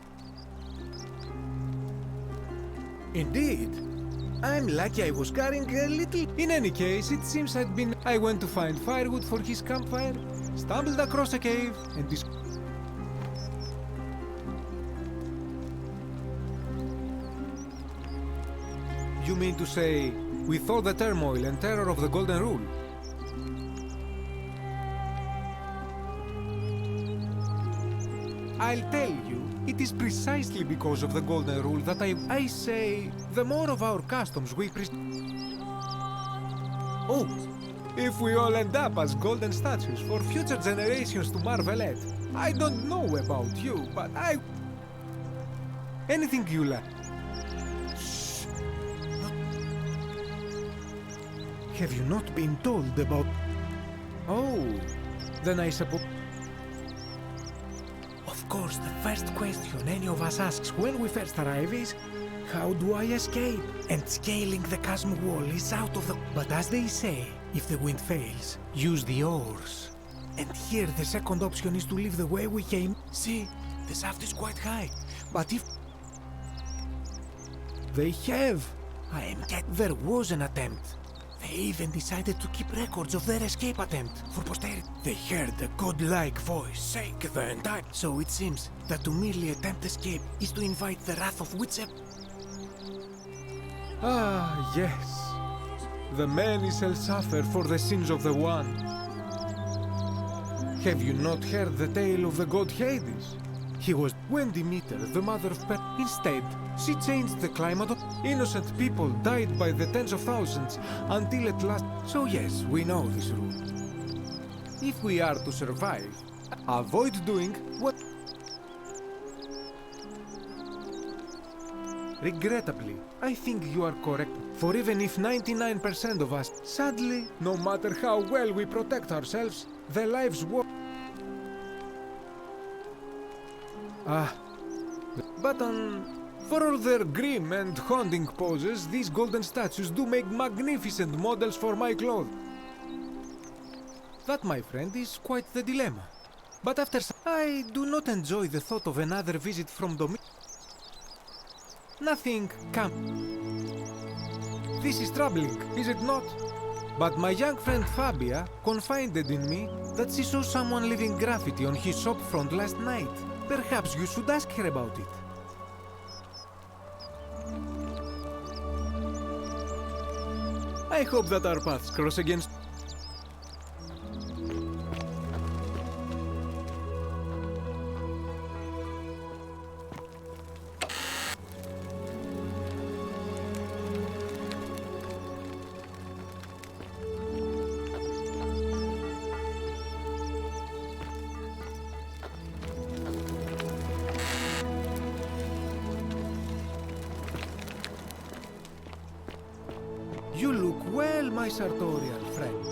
Indeed. I'm lucky I was carrying a little... In any case, it seems I went to find firewood for his campfire, stumbled across a cave, and You mean to say, with all the turmoil and terror of the Golden Rule? I'll tell you, it is precisely because of the Golden Rule that I say, the more of our customs we Oh, If we all end up as golden statues for future generations to marvel at. I don't know about you, but anything you like. Shh. Have you not been told about... Oh, then I suppose... Of course, the first question any of us asks when we first arrive is, how do I escape? And scaling the chasm wall is out of the... But as they say, if the wind fails, use the oars. And here the second option is to leave the way we came. See, the shaft is quite high. But if... They have. There was an attempt. They even decided to keep records of their escape attempt for posterity. They heard a godlike voice say the entire... So it seems that to merely attempt escape is to invite the wrath of whichever... Ah, yes. The many shall suffer for the sins of the one. Have you not heard the tale of the god Hades? He was when Demeter, the mother of Instead, she changed the climate of innocent people died by the tens of thousands until at last... So yes, we know this rule. If we are to survive, avoid doing what... Regrettably, I think you are correct. For even if 99% of us, sadly, no matter how well we protect ourselves, their lives were... But for all their grim and haunting poses, these golden statues do make magnificent models for my clothes. That, my friend, is quite the dilemma. But after I do not enjoy the thought of another visit from Nothing This is troubling, is it not? But my young friend Fabia confided in me that she saw someone leaving graffiti on his shop front last night. Perhaps you should ask her about it. I hope that our paths cross again. You look well, my sartorial friend.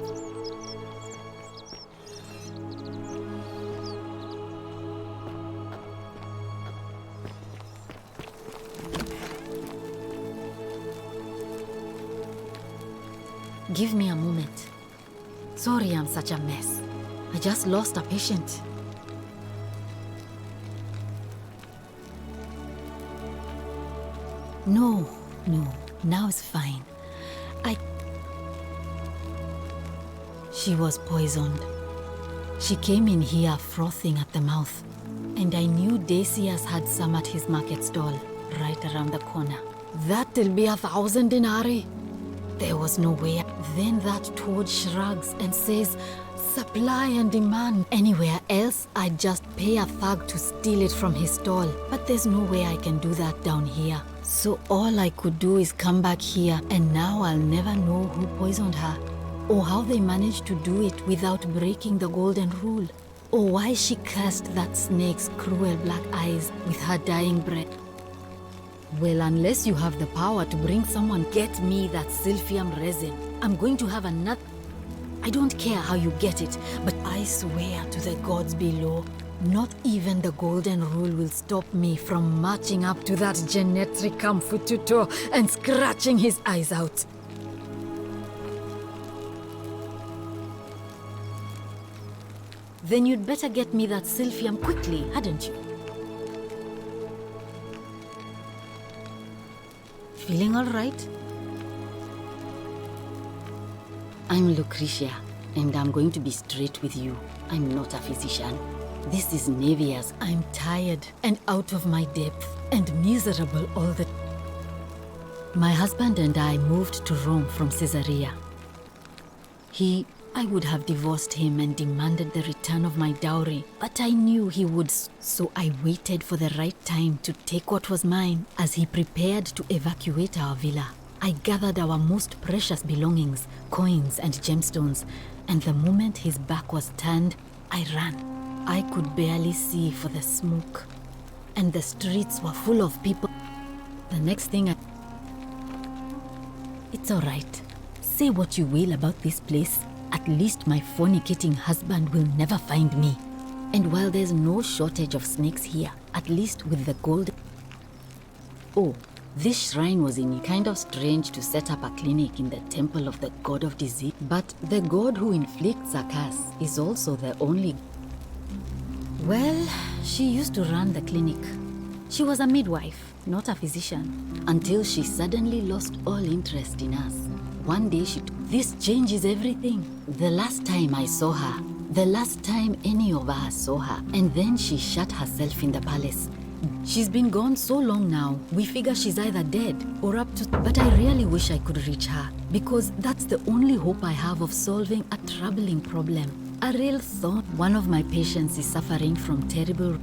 Give me a moment. Sorry I'm such a mess. I just lost a patient. No, now it's fine. She was poisoned. She came in here frothing at the mouth. And I knew Decius had some at his market stall, right around the corner. That'll be 1,000 denarii. There was no way. Then that toad shrugs and says, supply and demand. Anywhere else, I'd just pay a thug to steal it from his stall. But there's no way I can do that down here. So all I could do is come back here, and now I'll never know who poisoned her. Or how they managed to do it without breaking the golden rule. Or why she cursed that snake's cruel black eyes with her dying breath. Well, unless you have the power to bring someone, get me that silphium resin. I'm going to have another... I don't care how you get it, but I swear to the gods below, not even the golden rule will stop me from marching up to that Genetricum Fututo and scratching his eyes out. Then you'd better get me that silphium quickly, hadn't you? Feeling all right? I'm Lucretia, and I'm going to be straight with you. I'm not a physician. This is Nevia's. I'm tired and out of my depth and miserable all the... My husband and I moved to Rome from Caesarea. I would have divorced him and demanded the return of my dowry, but I knew he would, so I waited for the right time to take what was mine as he prepared to evacuate our villa. I gathered our most precious belongings, coins and gemstones, and the moment his back was turned, I ran. I could barely see for the smoke, and the streets were full of people. The next thing It's all right. Say what you will about this place. At least my fornicating husband will never find me. And while there's no shortage of snakes here, at least with the gold... Oh, this shrine was in kind of strange to set up a clinic in the temple of the god of disease. But the god who inflicts a curse is also the only... Well, she used to run the clinic. She was a midwife, not a physician, until she suddenly lost all interest in us. One day This changes everything. The last time I saw her, the last time any of us saw her, and then she shut herself in the palace. She's been gone so long now, we figure she's either dead or up to... But I really wish I could reach her, because that's the only hope I have of solving a troubling problem. A real thought. One of my patients is suffering from terrible...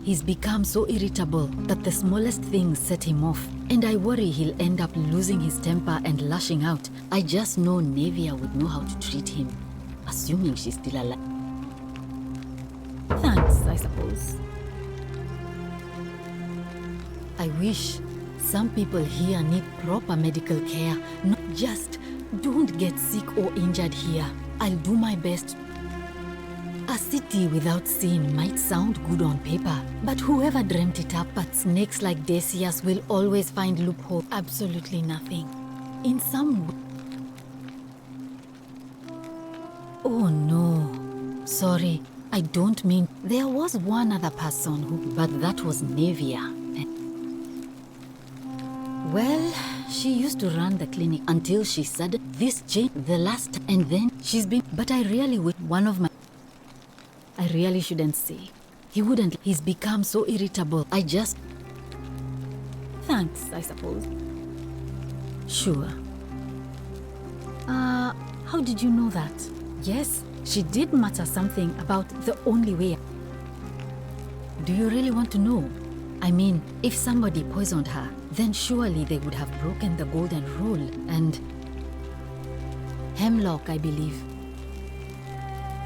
He's become so irritable that the smallest things set him off, and I worry he'll end up losing his temper and lashing out. I just know Nevia would know how to treat him, assuming she's still alive. Thanks, I suppose. I wish. Some people here need proper medical care, not just don't get sick or injured here. I'll do my best. A city without sin might sound good on paper, but whoever dreamt it up, but snakes like Decius will always find loophole. Absolutely nothing. In some way. Oh no. Sorry, I don't mean... There was one other person who... But that was Nevia. Well, she used to run the clinic until she said this changed the last... And then she's been... But I really wish one of my... I really shouldn't say. He wouldn't. He's become so irritable. I just... Thanks, I suppose. Sure. How did you know that? Yes, she did mutter something about the only way. Do you really want to know? I mean, if somebody poisoned her, then surely they would have broken the golden rule and... Hemlock, I believe.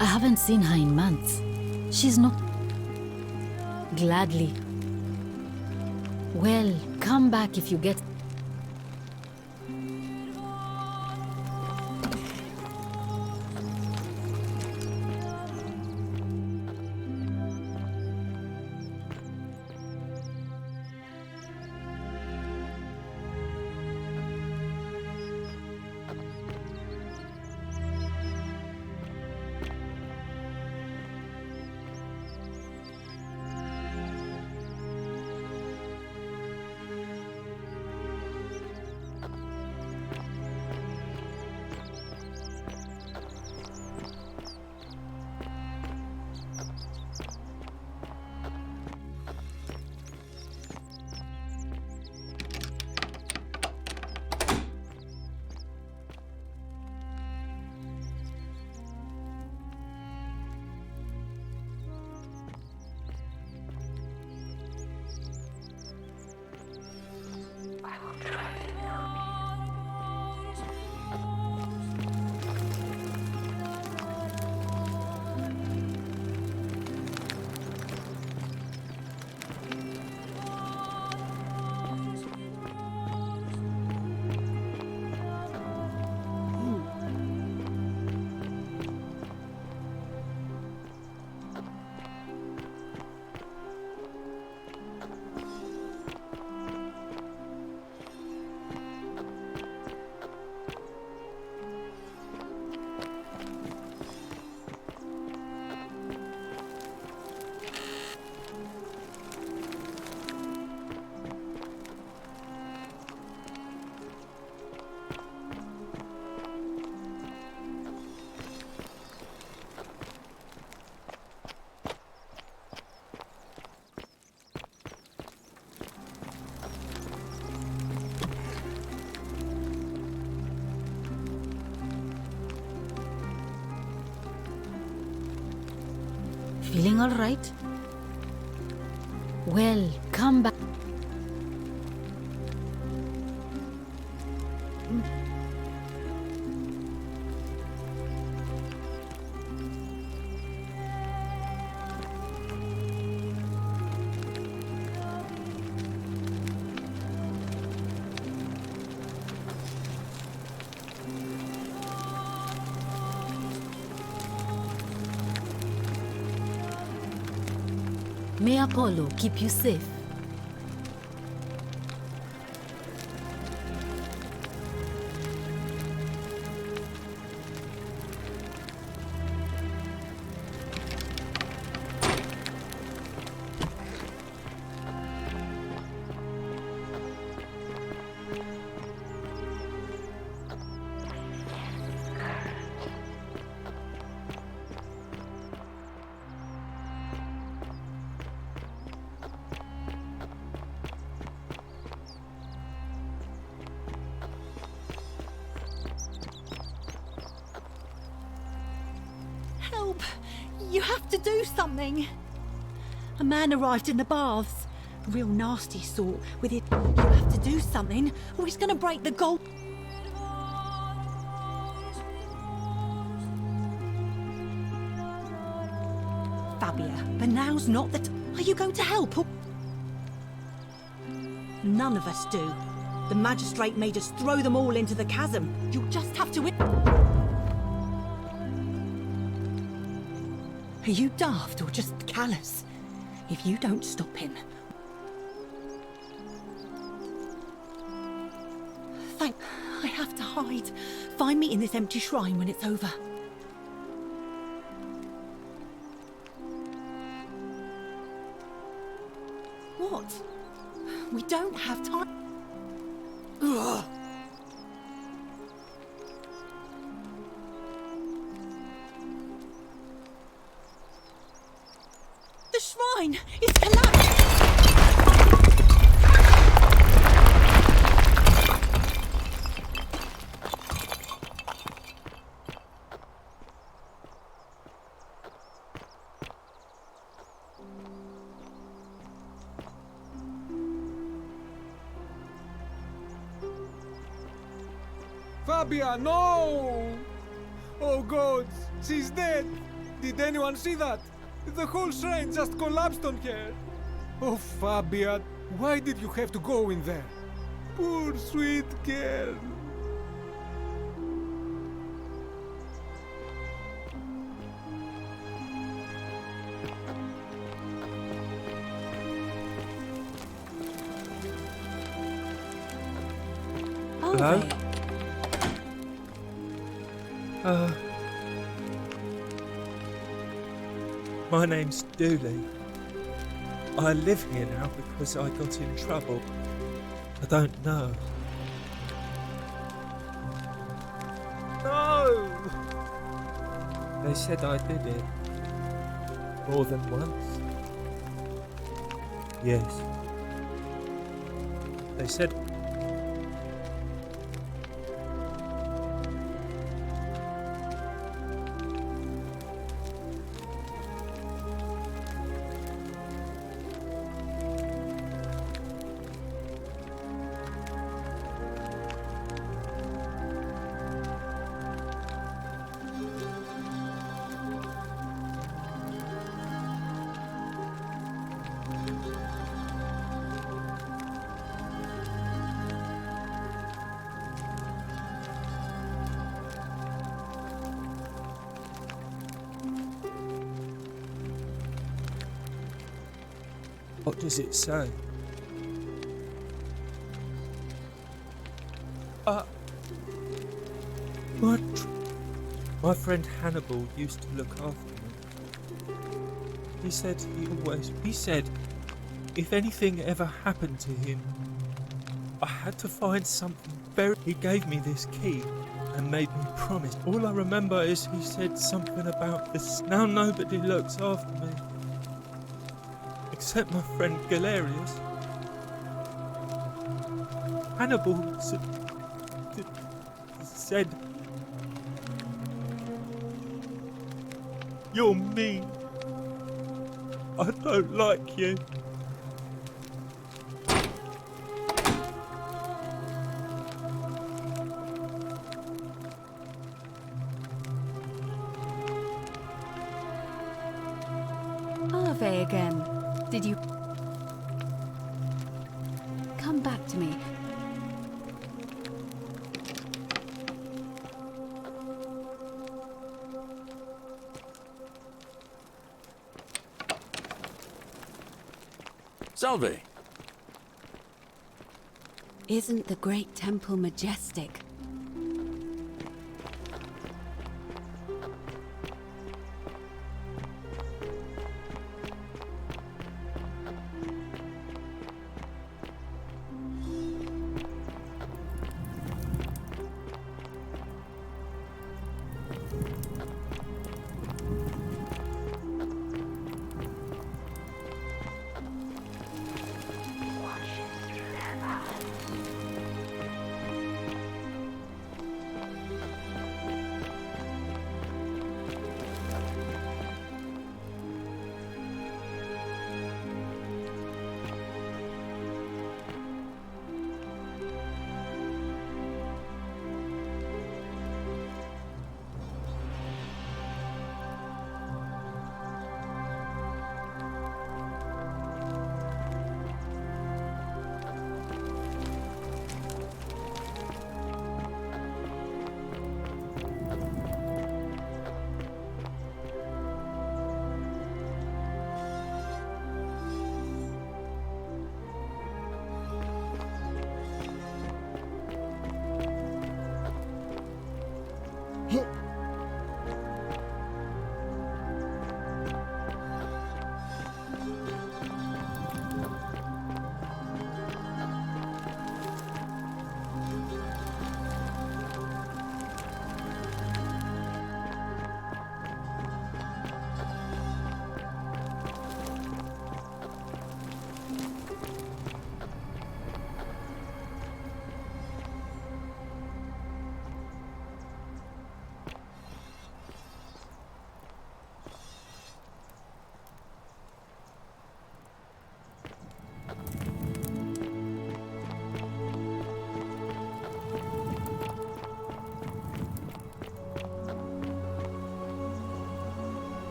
I haven't seen her in months. She's not... Gladly. Well, come back if you get... Feeling all right? Well, come back. May Apollo keep you safe. Help! You have to do something! A man arrived in the baths. A real nasty sort with it. You have to do something, or he's gonna break the gold. Fabia, but now's not the Are you going to help? Or... None of us do. The magistrate made us throw them all into the chasm. You'll just have to... Are you daft or just callous? If you don't stop him... Thank... I have to hide. Find me in this empty shrine when it's over. What? We don't have time... Ugh. The shrine is collapsed! Fabia, no! Oh God, she's dead! Did anyone see that? The whole shrine just collapsed on her! Oh, Fabia, why did you have to go in there? Poor sweet girl! Hello? My name's Dooley. I live here now because I got in trouble. I don't know. No! They said I did it. More than once. Yes. They said... What does it say? My friend Hannibal used to look after me. He said if anything ever happened to him, I had to find something very... He gave me this key and made me promise. All I remember is he said something about this. Now nobody looks after me. Except my friend Galerius. Hannibal said, "You're mean. I don't like you." Ave again. Did you... Come back to me. Salve! Isn't the great temple majestic?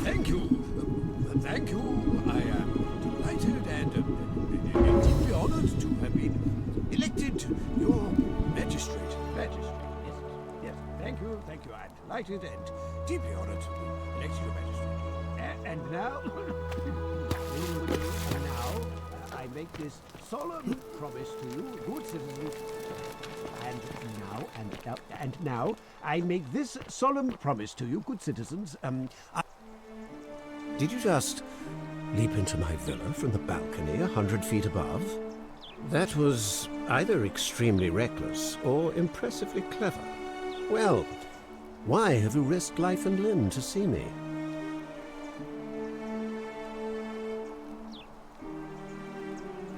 Thank you. Thank you. I am delighted and deeply honored to have been elected your magistrate. Yes. Thank you. I'm delighted and deeply honored to be elected your magistrate. And now, I make this solemn promise to you, good citizens. And now, I make this solemn promise to you, good citizens. Did you just leap into my villa from the balcony 100 feet above? That was either extremely reckless or impressively clever. Well, why have you risked life and limb to see me?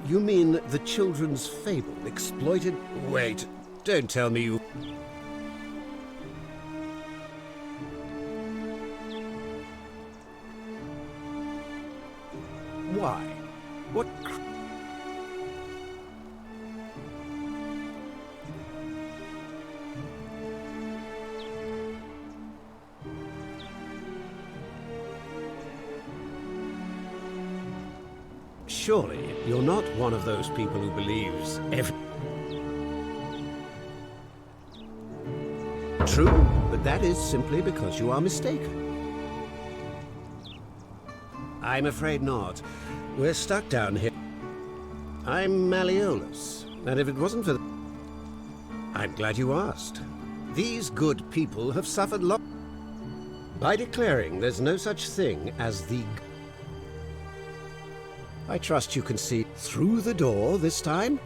You mean the children's fable exploited... Wait, don't tell me you... Why? What... Surely, you're not one of those people who believes every... True, but that is simply because you are mistaken. I'm afraid not. We're stuck down here. I'm Malleolus, and if it wasn't for... I'm glad you asked. These good people have suffered by declaring there's no such thing as the... I trust you can see through the door this time?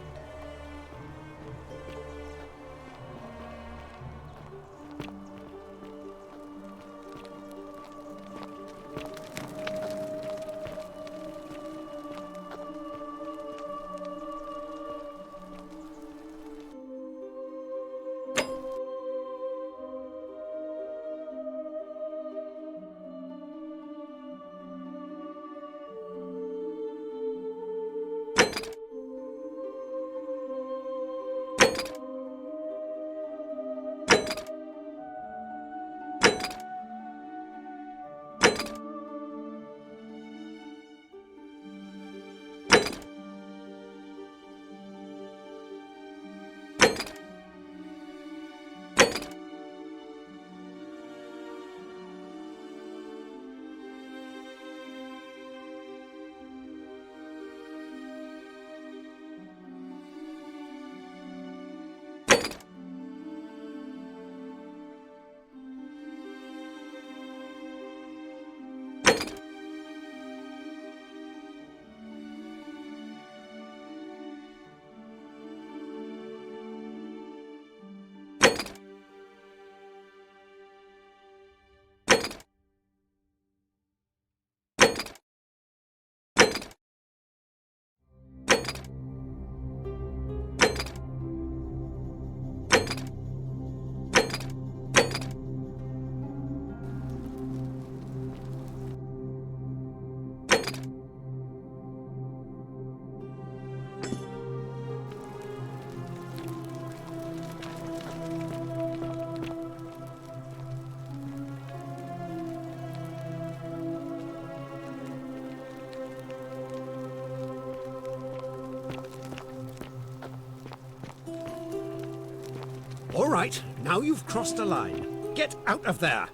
All right, now you've crossed a line. Get out of there!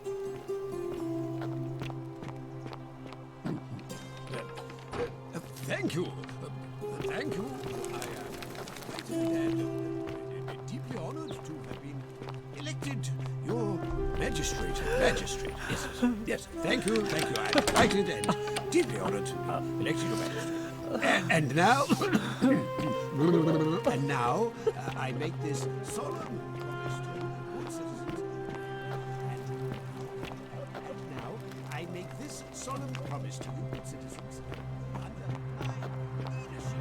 Thank you. Thank you. I am deeply honored to have been elected your magistrate. Magistrate, yes. Yes, thank you. I'm delighted and deeply honored to be elected your magistrate. And now... and now, I make this solemn promise to good citizens. And now, I make this solemn promise to you, good citizens. Under my leadership.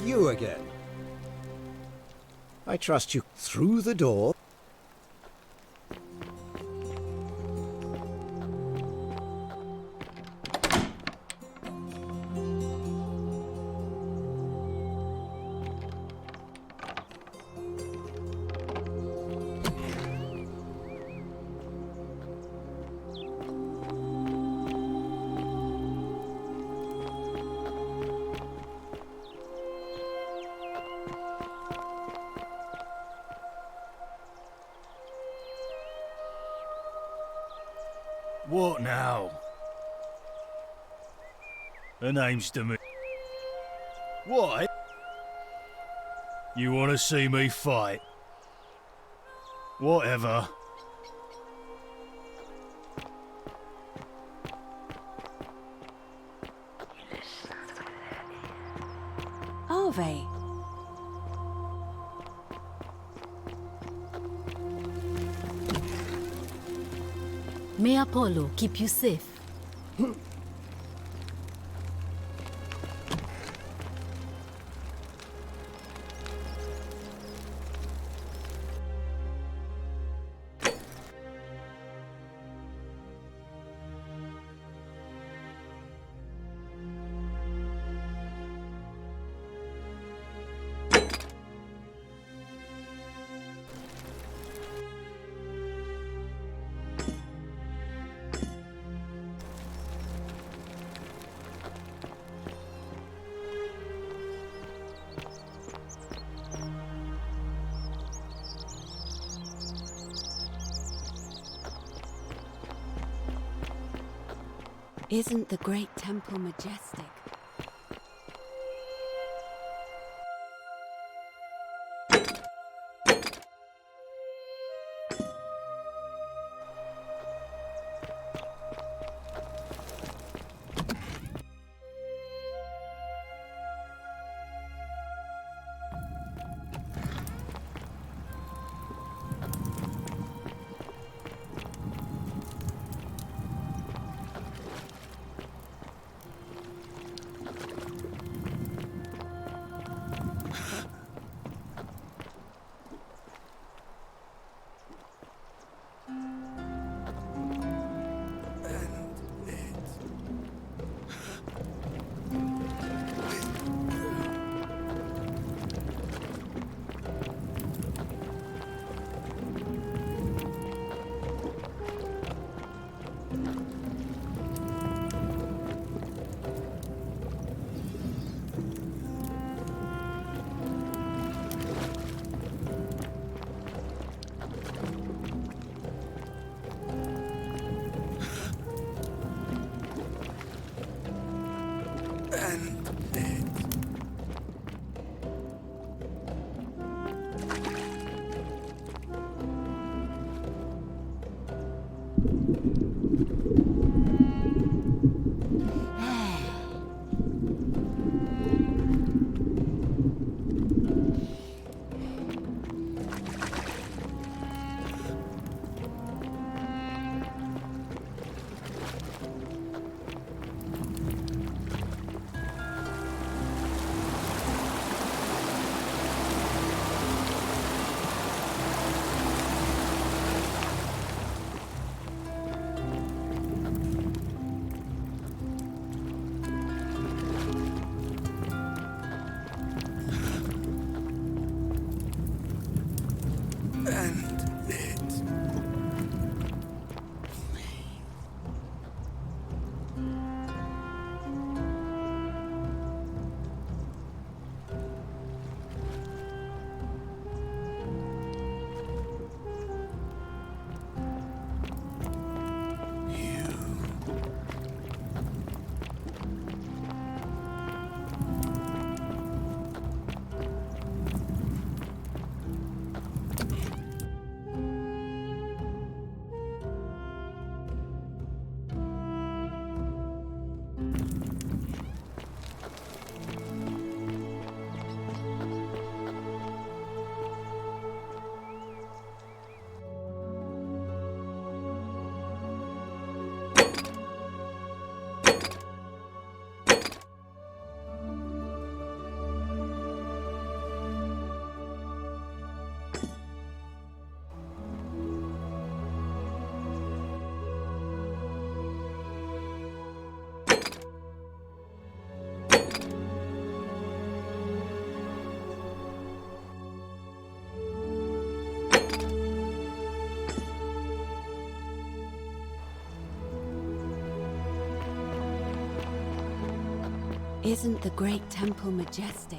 You again. I trust you through the door. What now? Her name's Demi. What? You want to see me fight? Whatever. Are they? May Apollo keep you safe. Isn't the great temple majestic? Isn't the great temple majestic?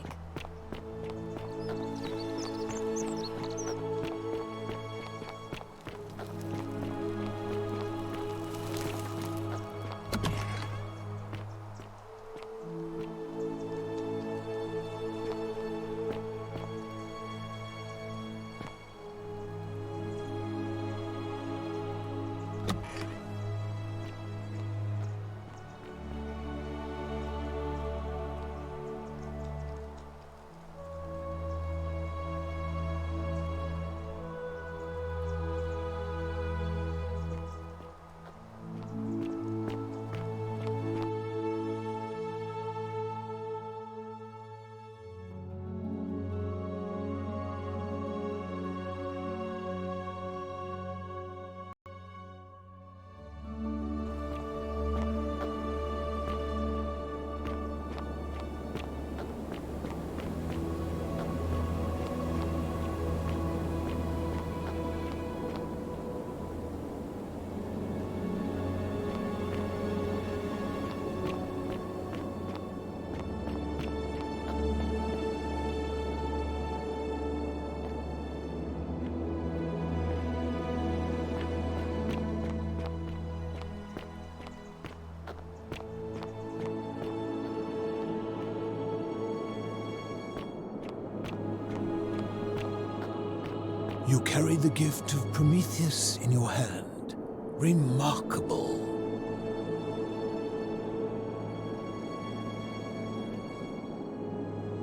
You carry the gift of Prometheus in your hand. Remarkable.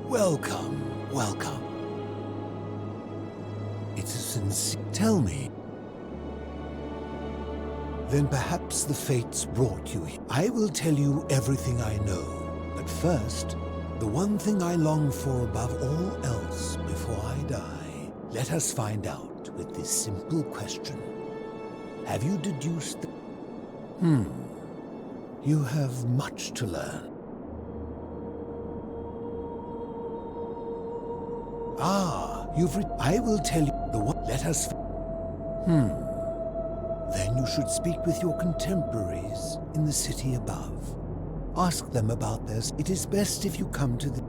Welcome, welcome. It's a sincere... Tell me. Then perhaps the fates brought you here. I will tell you everything I know. But first, the one thing I long for above all else before I die, let us find out with this simple question. Have you deduced the... You have much to learn. I will tell you the one. Let us... Then you should speak with your contemporaries in the city above. Ask them about this. It is best if you come to the...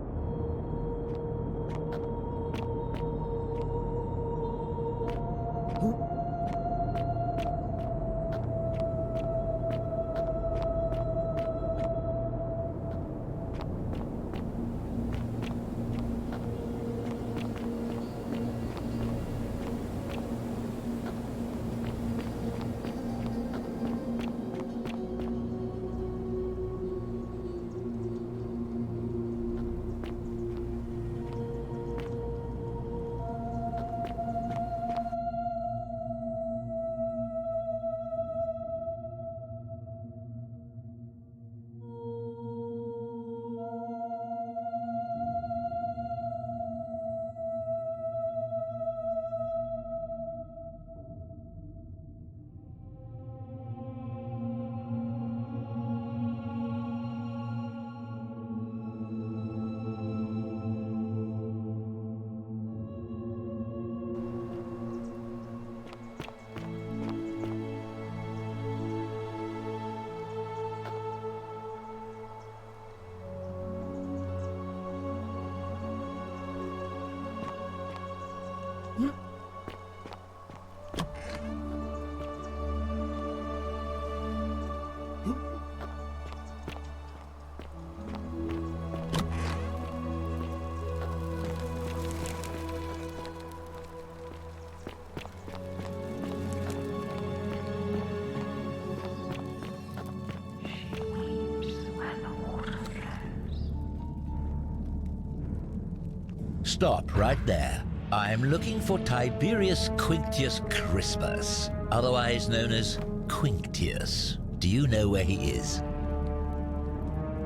Stop right there. I'm looking for Tiberius Quinctius Crispus, otherwise known as Quinctius. Do you know where he is?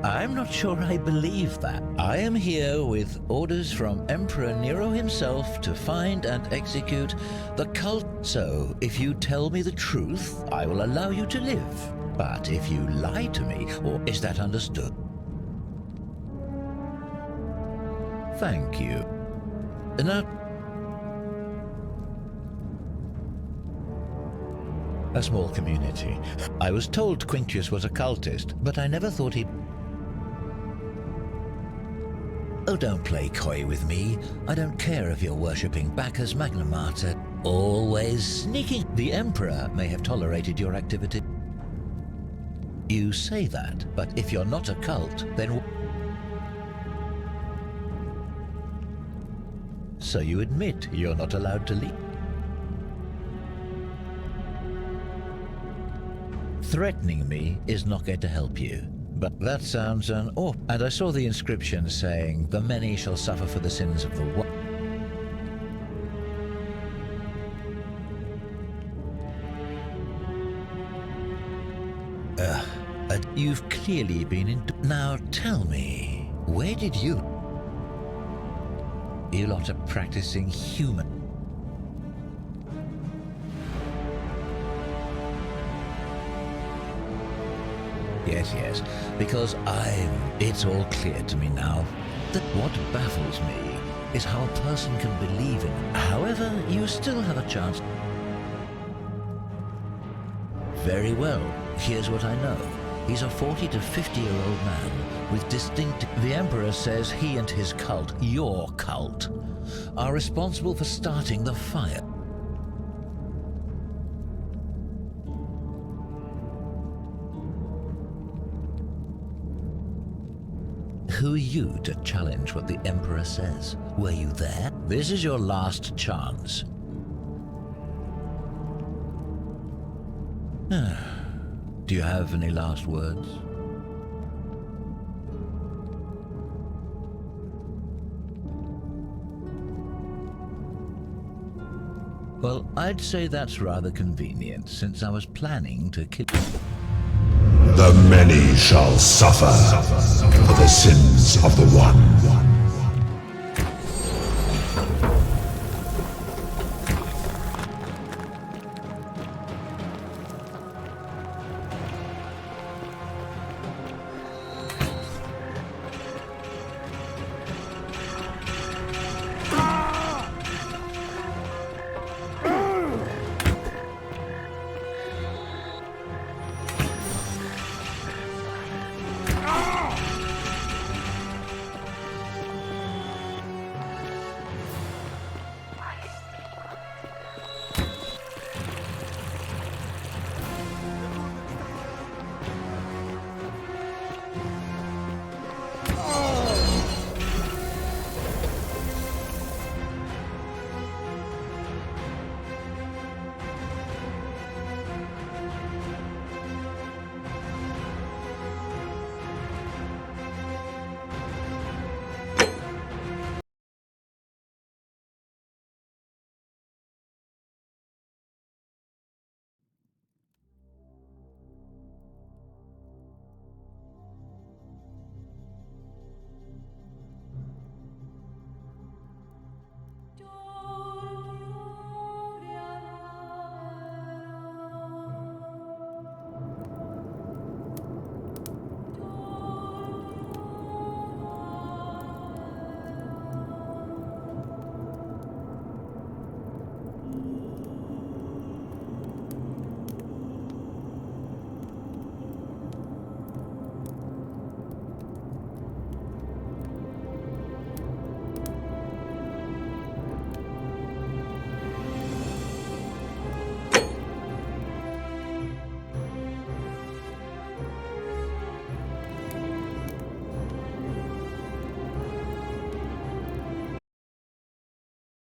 I'm not sure I believe that. I am here with orders from Emperor Nero himself to find and execute the cult. So, if you tell me the truth, I will allow you to live. But if you lie to me, or is that understood? Thank you. Now, a small community. I was told Quinctius was a cultist, but I never thought he'd... Oh, don't play coy with me. I don't care if you're worshipping Bacchus Magna Mater. Always sneaking. The Emperor may have tolerated your activity. You say that, but if you're not a cult, then... So you admit you're not allowed to leave? Threatening me is not going to help you. But that sounds an awful... And I saw the inscription saying, the many shall suffer for the sins of the one. You've clearly been in... Now tell me, where did you... You lot are practicing human... Yes, because it's all clear to me now that what baffles me is how a person can believe in... However, you still have a chance. Very well, here's what I know. He's a 40 to 50-year-old man with distinct... The Emperor says he and his cult, your cult, are responsible for starting the fire. Who are you to challenge what the Emperor says? Were you there? This is your last chance. Do you have any last words? Well, I'd say that's rather convenient, since I was planning to kill... The many shall suffer for the sins of the one.